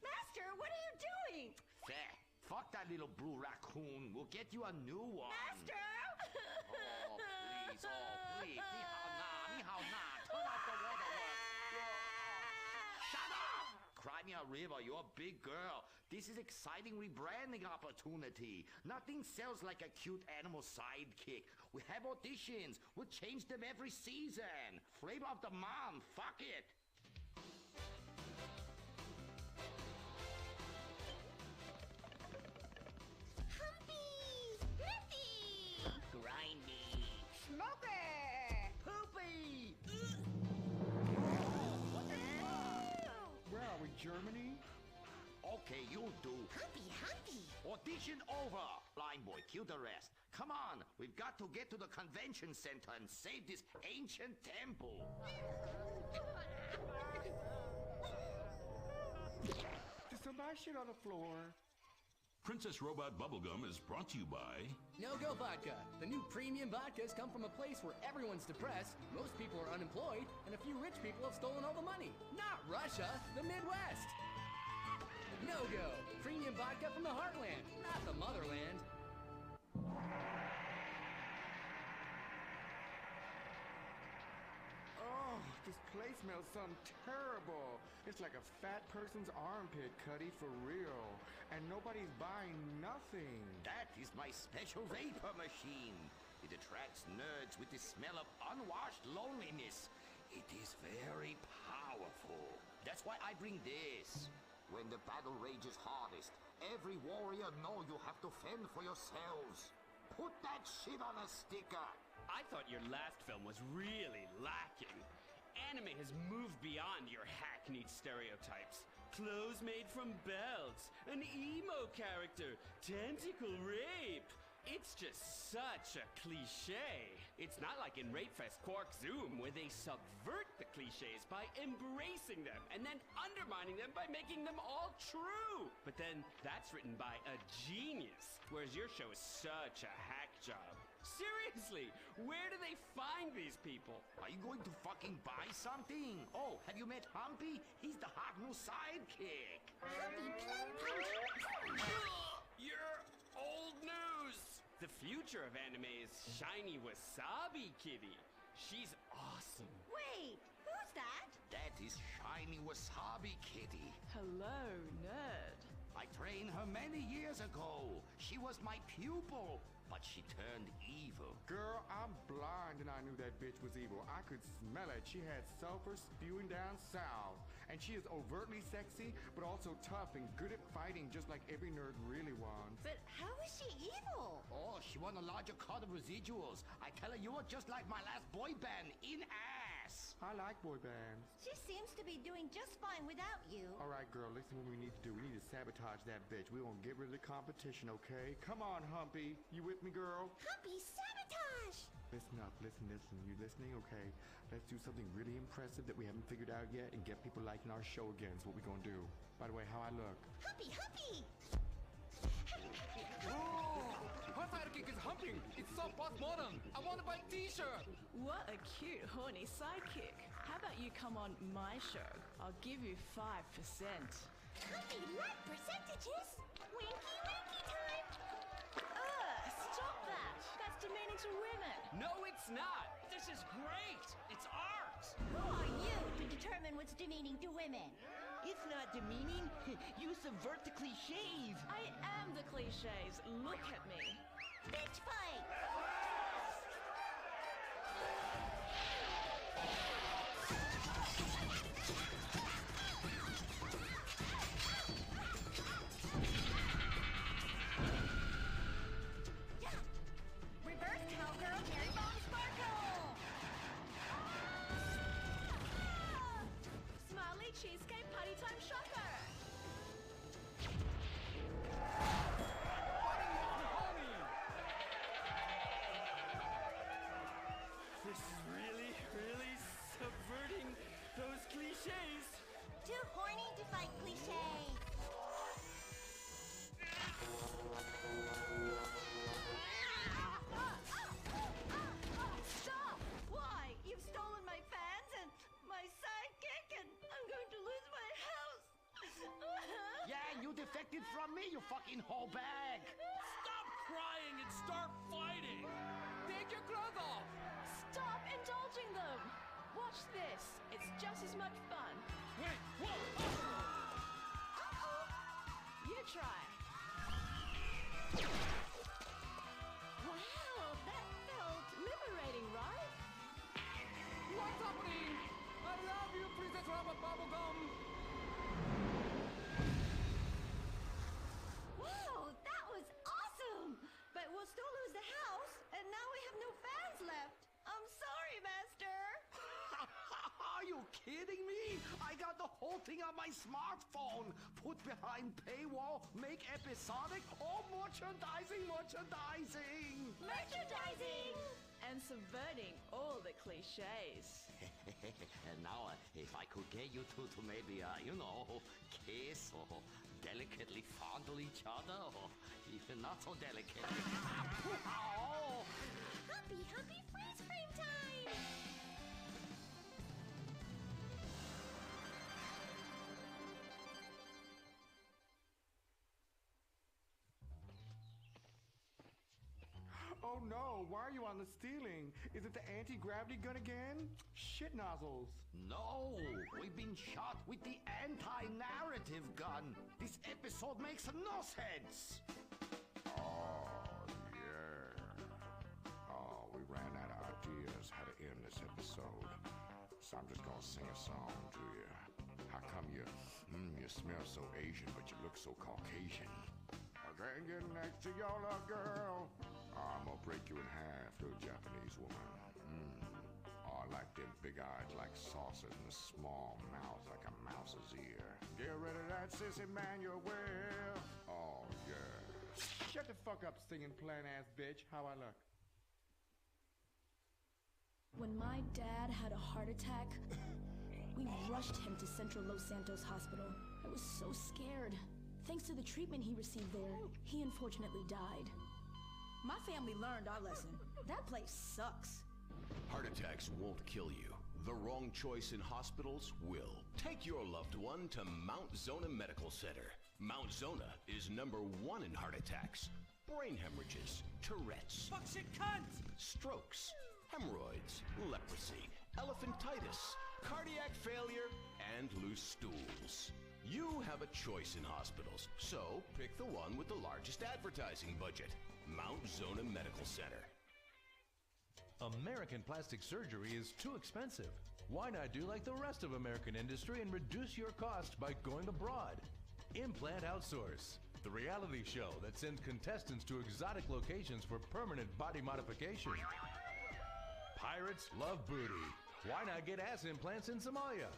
X: Master, what are you doing?
K: Fair. Fuck that little blue raccoon. We'll get you a new one.
X: Master!
K: Oh, please. Oh, please. Ni hao na. Ni hao na. Turn off the waterworks. Shut up! Cry me a river. You're a big girl. This is exciting rebranding opportunity. Nothing sells like a cute animal sidekick. We have auditions. We'll change them every season. Flavor of the month. Fuck it.
S: Humpy! Sniffy!
X: Grindy!
S: Smoky!
X: Poopy!
H: Where are we, Germany?
K: Okay, you'll do.
S: Humpy!
K: Audition over. Blind boy, cue the rest. Come on, we've got to get to the convention center and save this ancient temple.
H: There's some bad shit on the floor.
I: Princess Robot Bubblegum is brought to you by
M: No-Go Vodka. The new premium vodkas come from a place where everyone's depressed, most people are unemployed, and a few rich people have stolen all the money. Not Russia, the Midwest. No-Go. Premium vodka from the heartland, not the motherland.
H: Oh, this place smells something terrible. It's like a fat person's armpit, Cuddy, for real. And nobody's buying nothing.
K: That is my special vapor machine. It attracts nerds with the smell of unwashed loneliness. It is very powerful. That's why I bring this. When the battle rages hardest, every warrior know you have to fend for yourselves. Put that shit on a sticker.
R: I thought your last film was really lacking. Anime has moved beyond your hackneyed stereotypes. Clothes made from belts, an emo character, tentacle rape. It's just such a cliche. It's not like in Rape Fest Quark Zoom, where they subvert the cliches by embracing them and then undermining them by making them all true. But then that's written by a genius, whereas your show is such a hack job. Seriously, where do they find these people?
K: Are you going to fucking buy something? Oh, have you met Humpy? He's the hot new sidekick.
S: Humpy Plum Punch!
R: You're old news! The future of anime is Shiny Wasabi Kitty. She's awesome.
X: Wait, who's that?
K: That is Shiny Wasabi Kitty.
T: Hello, nerd.
K: I trained her many years ago. She was my pupil, but she turned evil.
H: Girl, I'm blind and I knew that bitch was evil. I could smell it. She had sulfur spewing down south. And she is overtly sexy, but also tough and good at fighting, just like every nerd really wants.
X: But how is she evil?
K: Oh, she won a larger cut of residuals. I tell her you were just like my last boy band, in ass.
H: I like boy bands.
X: She seems to be doing just fine without you.
H: All right, girl, listen what we need to do. We need to sabotage that bitch. We won't get rid of the competition, okay? Come on, Humpy. You with me, girl?
S: Humpy sabotage!
H: Listen up, listen. You listening? Okay. Let's do something really impressive that we haven't figured out yet and get people liking our show again. Is what we gonna do. By the way, how I look?
S: Humpy!
M: Oh, her sidekick is humping. It's so postmodern. I want to buy a t-shirt.
T: What a cute, horny sidekick. How about you come on my show? I'll give you 5%.
S: Humpy like percentages? Winky time!
T: Stop that. That's demeaning to women.
R: No, it's not. This is great. It's art.
X: Who are you to determine what's demeaning to women?
U: It's not demeaning. You subvert the cliches.
T: I am the cliches. Look at me.
S: Bitch fight!
T: cheesecake party time shocker!
R: This is really, really subverting those cliches.
X: Too horny to fight cliches.
T: Stop! Why? You've stolen my fans and my sidekick, and I'm going to lose my house.
A: Yeah, you defected from me, you fucking whole bag.
R: Stop crying and start fighting. Take your clothes off.
T: Stop indulging them. Watch this. It's just as much fun.
R: Wait, whoa!
T: You try. Wow, that felt liberating, right?
R: What's happening? I love you, Princess Rubber Bubblegum.
T: Wow, that was awesome! But we'll still lose the house, and now we have no fans left. I'm sorry, Master.
A: Are you kidding me? I got the whole thing on my smartphone. Put behind paywall, make episodic, all merchandising.
T: Merchandising! And subverting all the cliches.
K: And now, if I could get you two to maybe, kiss or delicately fondle each other, or even not so delicate.
A: Oh.
X: Happy freeze frame time!
H: Oh no, why are you on the ceiling? Is it the anti-gravity gun again? Shit nozzles.
A: No, we've been shot with the anti-narrative gun. This episode makes no sense.
H: Oh, yeah. Oh, we ran out of ideas how to end this episode. So I'm just gonna sing a song to you. How come you smell so Asian, but you look so Caucasian? I can't get next to your little girl. I'm gonna break you in half, little Japanese woman. Oh, I like them big eyes like saucers and a small mouth like a mouse's ear. Get rid of that sissy Manuel. Oh, yeah. Shut the fuck up, singing plain-ass bitch. How I look?
B: When my dad had a heart attack, we rushed him to Central Los Santos Hospital. I was so scared. Thanks to the treatment he received there, he unfortunately died. My family learned our lesson. That place sucks.
V: Heart attacks won't kill you. The wrong choice in hospitals will. Take your loved one to Mount Zona Medical Center. Mount Zona is #1 in heart attacks, brain hemorrhages, Tourette's,
R: Fuck shit cunt!
V: strokes, hemorrhoids, leprosy, elephantitis, cardiac failure, and loose stools. You have a choice in hospitals, so pick the one with the largest advertising budget. Mount Zona Medical Center.
P: American plastic surgery is too expensive. Why not do like the rest of American industry and reduce your cost by going abroad? Implant Outsource, the reality show that sends contestants to exotic locations for permanent body modification. Pirates love booty. Why not get ass implants in Somalia?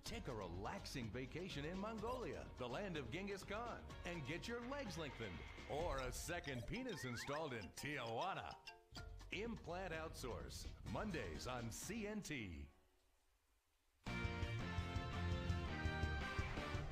P: Take a relaxing vacation in Mongolia, the land of Genghis Khan, and get your legs lengthened. Or a second penis installed in Tijuana. Implant Outsource, Mondays on CNT.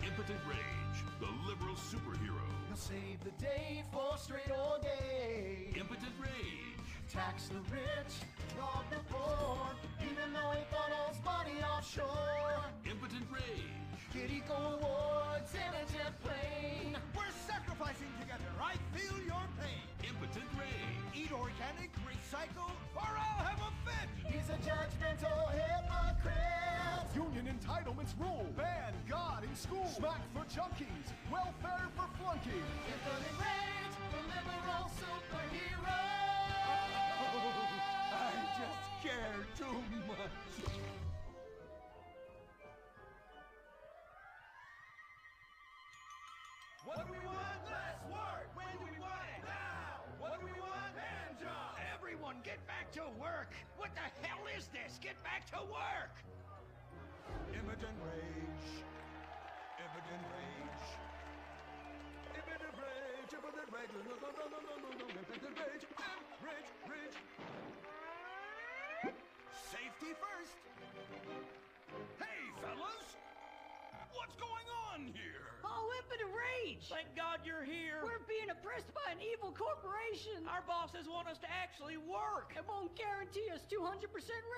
I: Impotent Rage, the liberal superhero.
W: He'll save the day for straight all day.
I: Impotent Rage.
W: Tax the rich, rob the poor, even though he funnels money offshore.
I: Impotent Rage.
W: Get eco awards in a jet plane.
Y: We're sacrificing together. I feel your pain.
I: Impotent Rage.
Y: Eat organic, recycle, or I'll have a fit.
W: He's a judgmental hypocrite.
Y: Union entitlements rule. Ban God in school. Smack for junkies. Welfare for flunkies.
W: Impotent Rage, the liberal superhero.
Y: I just care too much. What do we want? Less work. When do we want it? Now. What do we want? Hand job.
A: Everyone get back to work. What the hell is this? Get back to work.
Y: Impotent rage. Impotent rage. Impotent rage. Impotent rage. No, no, no, no, no, no, no. Impotent rage. Rage, rage. Safety first. Hey, fellas! What's going on here?
C: Oh, impotent rage!
Q: Thank God you're here.
C: We're being oppressed by an evil corporation.
Q: Our bosses want us to actually work.
C: It won't guarantee us 200%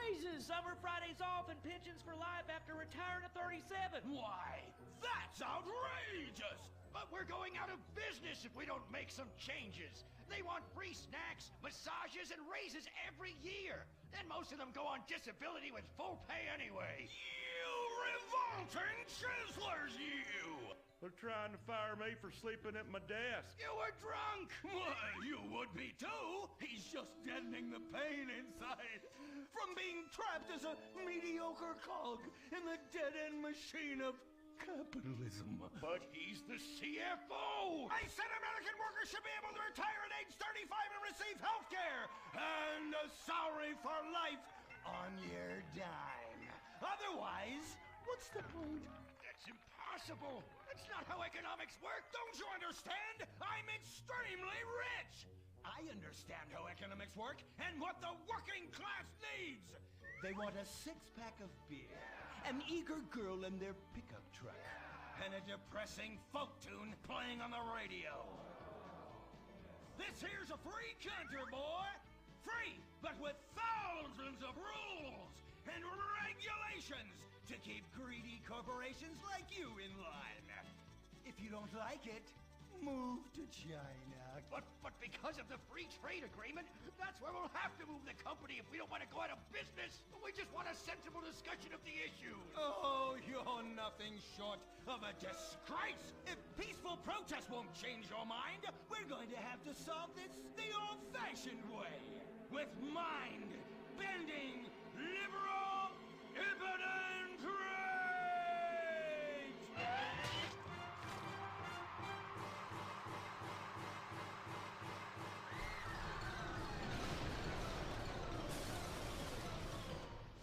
C: raises.
Q: Summer Fridays off and pensions for life after retiring at 37.
D: Why, that's outrageous! But we're going out of business if we don't make some changes. They want free snacks, massages, and raises every year. And most of them go on disability with full pay anyway.
N: You revolting chiselers, you!
Q: They're trying to fire me for sleeping at my desk.
D: You were drunk!
N: Why, you would be too! He's just deadening the pain inside from being trapped as a mediocre cog in the dead-end machine of capitalism.
D: But he's the CFO!
N: I said American workers should be able to retire at age 35 and receive health care and a salary for life on your dime. Otherwise, what's the point?
D: That's impossible! That's not how economics work!
N: Don't you understand? I'm extremely rich! I understand how economics work and what the working class needs! They want a six-pack of beer, an eager girl in their pickup truck, and a depressing folk tune playing on the radio. This here's a free country, boy! Free, but with thousands of rules and regulations to keep greedy corporations like you in line. If you don't like it, move to China.
D: But because of the free trade agreement, that's where we'll have to move the company if we don't want to go out of business. We just want a sensible discussion of the issues.
N: Oh, you're nothing short of a disgrace. If peaceful protest won't change your mind, we're going to have to solve this the old-fashioned way. With mind-bending, liberal, impotent rage!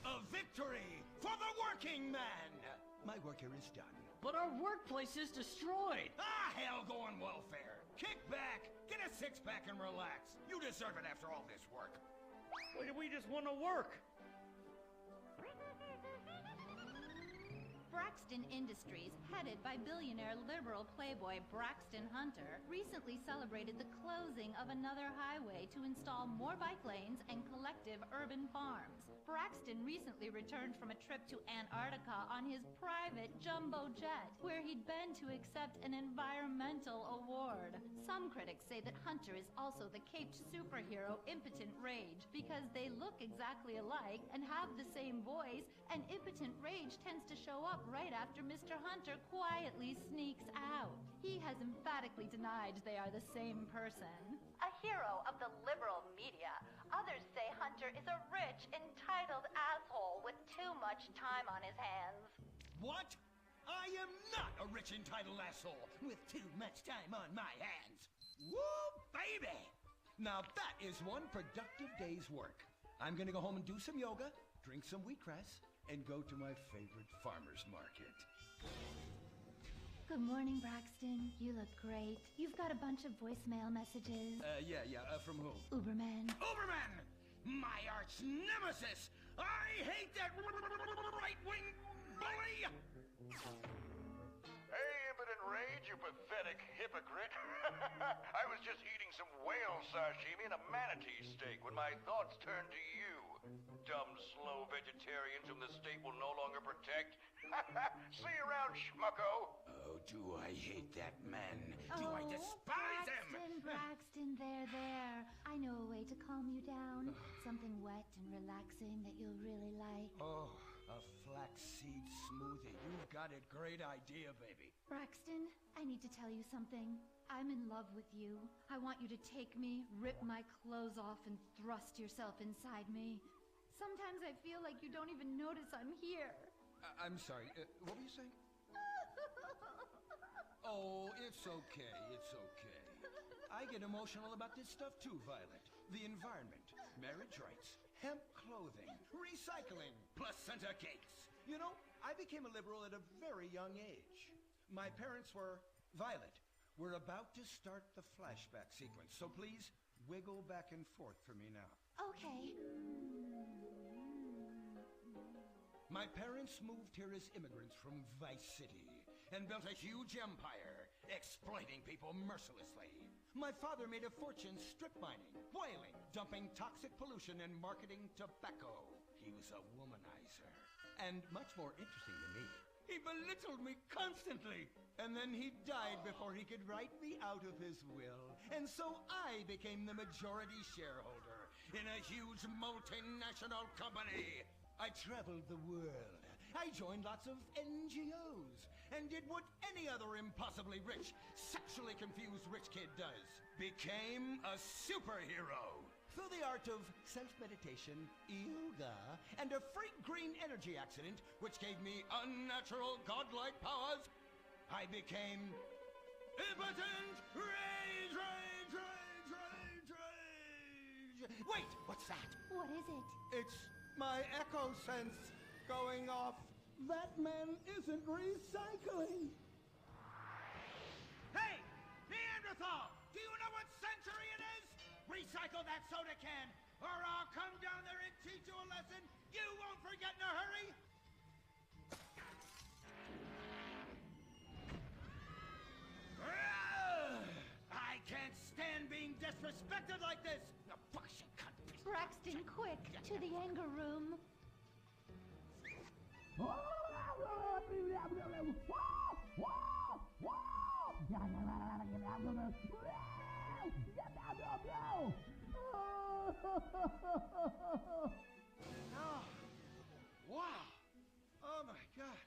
N: A victory for the working man! My work here is done.
C: But our workplace is destroyed.
N: Ah, hell go on welfare. Kick back, get a six-pack and relax. You deserve it after all this work.
Q: We just want to work.
F: Braxton Industries, headed by billionaire liberal playboy Braxton Hunter, recently celebrated the closing of another highway to install more bike lanes and collective urban farms. Braxton recently returned from a trip to Antarctica on his private jumbo jet, where he'd been to accept an environmental award. Some critics say that Hunter is also the caped superhero Impotent Rage because they look exactly alike and have the same voice, and Impotent Rage tends to show up right after Mr. Hunter quietly sneaks out. He has emphatically denied they are the same person. A hero of the liberal media, others say Hunter is a rich, entitled asshole with too much time on his hands.
N: What? I am not a rich, entitled asshole with too much time on my hands. Woo, baby! Now that is one productive day's work. I'm gonna go home and do some yoga, drink some wheatgrass, and go to my favorite farmer's market.
F: Good morning, Braxton. You look great. You've got a bunch of voicemail messages.
N: From who?
F: Uberman.
N: Uberman! My arch nemesis! I hate that right-wing bully!
J: Hey, Impotent Rage, you pathetic hypocrite. I was just eating some whale sashimi and a manatee steak when my thoughts turned to you. Dumb, slow vegetarians whom the state will no longer protect. See you around, schmucko.
N: Oh, do I hate that man. Do I despise him.
F: Braxton, there. I know a way to calm you down. Something wet and relaxing that you'll really like.
N: Oh, a flaxseed smoothie. You've got a great idea, baby.
F: Braxton, I need to tell you something. I'm in love with you. I want you to take me, rip my clothes off, and thrust yourself inside me. Sometimes I feel like you don't even notice I'm here.
N: I'm sorry, what were you saying? Oh, it's okay, it's okay. I get emotional about this stuff too, Violet. The environment, marriage rights, hemp clothing, recycling, placenta cakes.
A: You know, I became a liberal at a very young age. My parents were Violet. We're about to start the flashback sequence, so please wiggle back and forth for me now.
F: Okay.
A: My parents moved here as immigrants from Vice City and built a huge empire, exploiting people mercilessly. My father made a fortune strip mining, whaling, dumping toxic pollution, and marketing tobacco. He was a womanizer. And much more interesting than me, he belittled me constantly. And then he died before he could write me out of his will. And so I became the majority shareholder in a huge multinational company. I traveled the world. I joined lots of NGOs and did what any other impossibly rich, sexually confused rich kid does. Became a superhero. Through the art of self-meditation, yoga, and a freak green energy accident, which gave me unnatural godlike powers, I became impotent rage, rage, rage, rage, rage. Wait, what's that?
F: What is it?
A: It's my echo sense going off. That man isn't recycling.
D: Hey, Neanderthal! Do you know what century it is? Recycle that soda can, or I'll come down there and teach you a lesson you won't forget in a hurry! I can't stand being disrespected like this! No, bullshit, cunt.
F: Braxton, quick, to the anger room.
A: Oh, wow. Oh my God.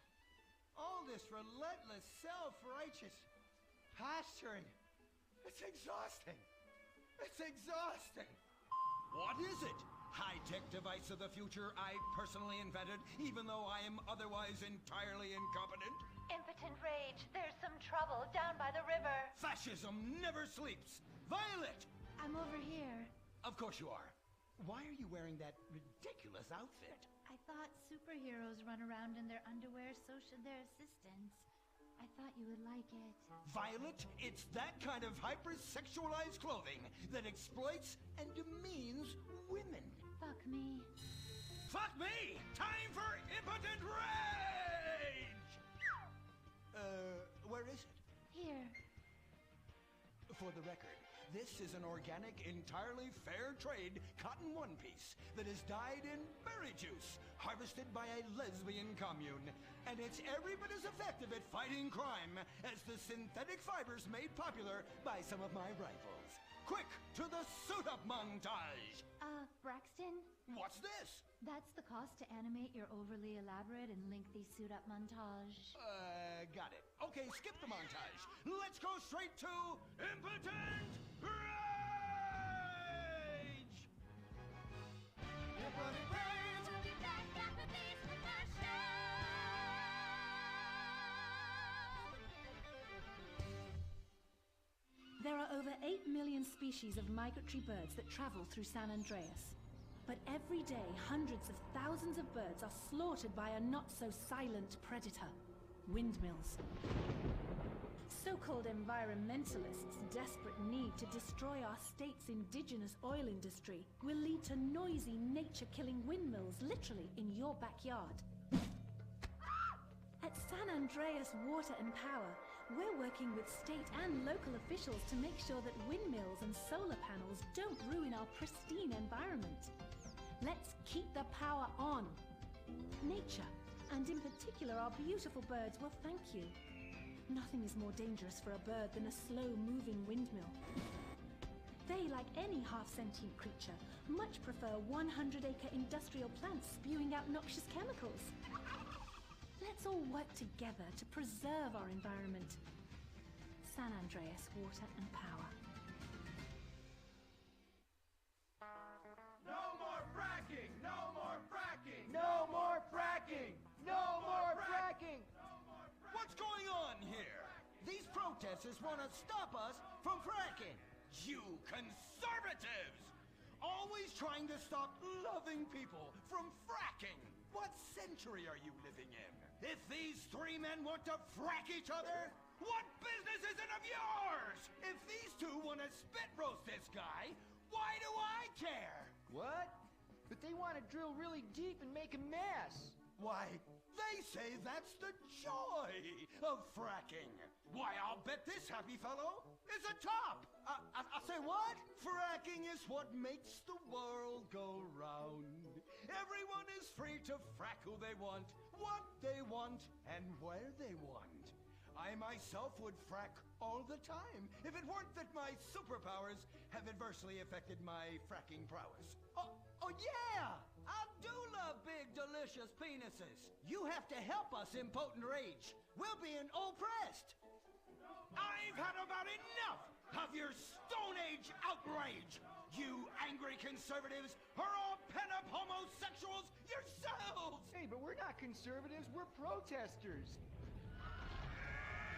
A: All this relentless self-righteous posturing. It's exhausting. It's exhausting. What is it? High-tech device of the future I personally invented, even though I am otherwise entirely incompetent?
F: Impotent rage. There's some trouble down by the river.
A: Fascism never sleeps. Violet!
F: I'm over here.
A: Of course you are. Why are you wearing that ridiculous outfit?
F: I thought superheroes run around in their underwear, so should their assistants. I thought you would like it.
A: Violet, it's that kind of hypersexualized clothing that exploits and demeans women.
F: Fuck me.
D: Fuck me! Time for impotent rage!
A: Where is it?
F: Here.
A: For the record, this is an organic, entirely fair trade cotton one piece that is dyed in berry juice, harvested by a lesbian commune. And it's every bit as effective at fighting crime as the synthetic fibers made popular by some of my rivals. Quick, to the suit-up montage!
F: Braxton?
A: What's this?
F: That's the cost to animate your overly elaborate and lengthy suit-up montage.
A: Got it. Okay, skip the montage. Let's go straight to impotent rage! Impotent rage!
S: We'll be back after this with our show.
B: There are over 8 million species of migratory birds that travel through San Andreas. But every day, hundreds of thousands of birds are slaughtered by a not-so-silent predator, windmills. So-called environmentalists' desperate need to destroy our state's indigenous oil industry will lead to noisy, nature-killing windmills literally in your backyard. At San Andreas Water and Power, we're working with state and local officials to make sure that windmills and solar panels don't ruin our pristine environment. Let's keep the power on. Nature, and in particular our beautiful birds, will thank you. Nothing is more dangerous for a bird than a slow-moving windmill. They, like any half-sentient creature, much prefer 100-acre industrial plants spewing out noxious chemicals. Let's all work together to preserve our environment. San Andreas Water and Power.
D: No more fracking! No more fracking!
A: No more fracking! No more fracking! What's going on here? These protesters want to stop us from fracking. You conservatives! Always trying to stop loving people from fracking. What century are you living in? If these three men want to frack each other, what business is it of yours? If these two want to spit roast this guy, why do I care?
C: What? But they want to drill really deep and make a mess.
A: Why, they say that's the joy of fracking. Why, I'll bet this happy fellow is a top. I say what? Fracking is what makes the world go round. Everyone is free to frack who they want, what they want, and where they want. I myself would frack all the time if it weren't that my superpowers have adversely affected my fracking prowess.
C: Oh yeah! I do love big, delicious penises. You have to help us, impotent rage. We're being oppressed.
A: I've had about enough of your Stone Age outrage. You angry conservatives are all pent-up homosexuals yourselves!
C: Hey, but we're not conservatives, we're protesters.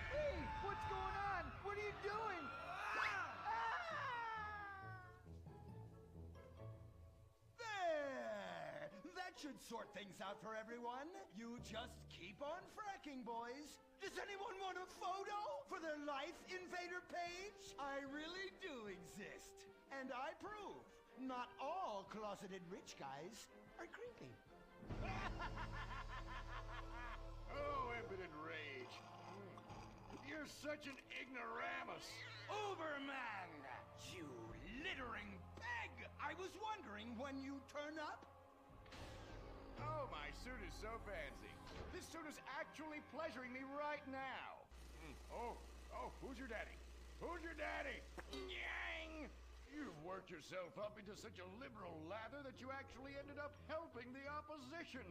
C: Hey, what's going on? What are you doing?
A: There! That should sort things out for everyone. You just keep on fracking, boys. Does anyone want a photo for their Life Invader page? I really do exist. And I prove not all closeted rich guys are creepy.
K: Oh, impotent rage. You're such an ignoramus.
A: Uberman! You littering peg! I was wondering when you turn up.
K: Oh, my suit is so fancy. This suit is actually pleasuring me right now. Oh, who's your daddy? Who's your daddy? Yang! You've worked yourself up into such a liberal lather that you actually ended up helping the opposition.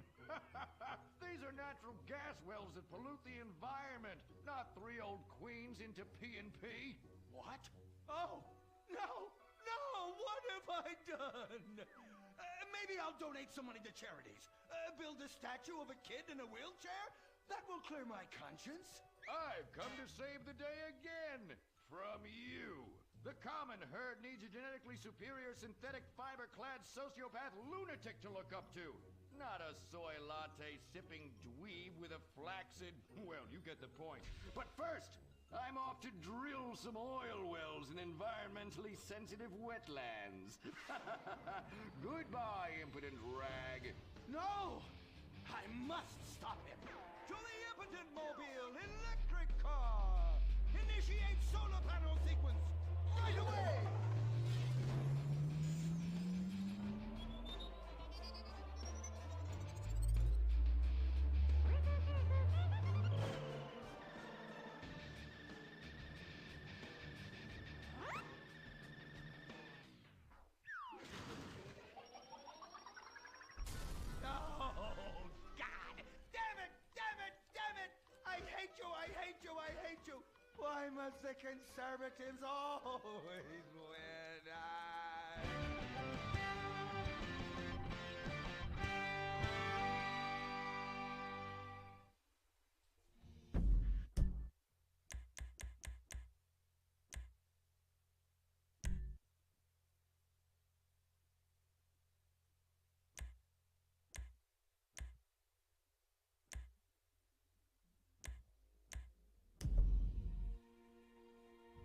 K: These are natural gas wells that pollute the environment, not three old queens into P&P.
A: What? Oh, no, what have I done? Maybe I'll donate some money to charities. Build a statue of a kid in a wheelchair? That will clear my conscience.
K: I've come to save the day again. From you. The common herd needs a genetically superior synthetic fiber-clad sociopath lunatic to look up to. Not a soy latte sipping dweeb with a flaccid... Well, you get the point. But first, I'm off to drill some oil wells in environmentally sensitive wetlands. Goodbye, impotent rag.
A: No! I must stop him. To the impotent mobile electric car! Initiate solar panel sequence right away! Why must the conservatives always win?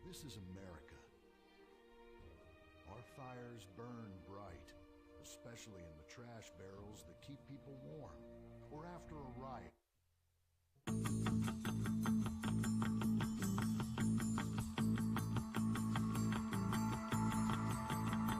E: This is America. Our fires burn bright, especially in the trash barrels that keep people warm, or after a riot.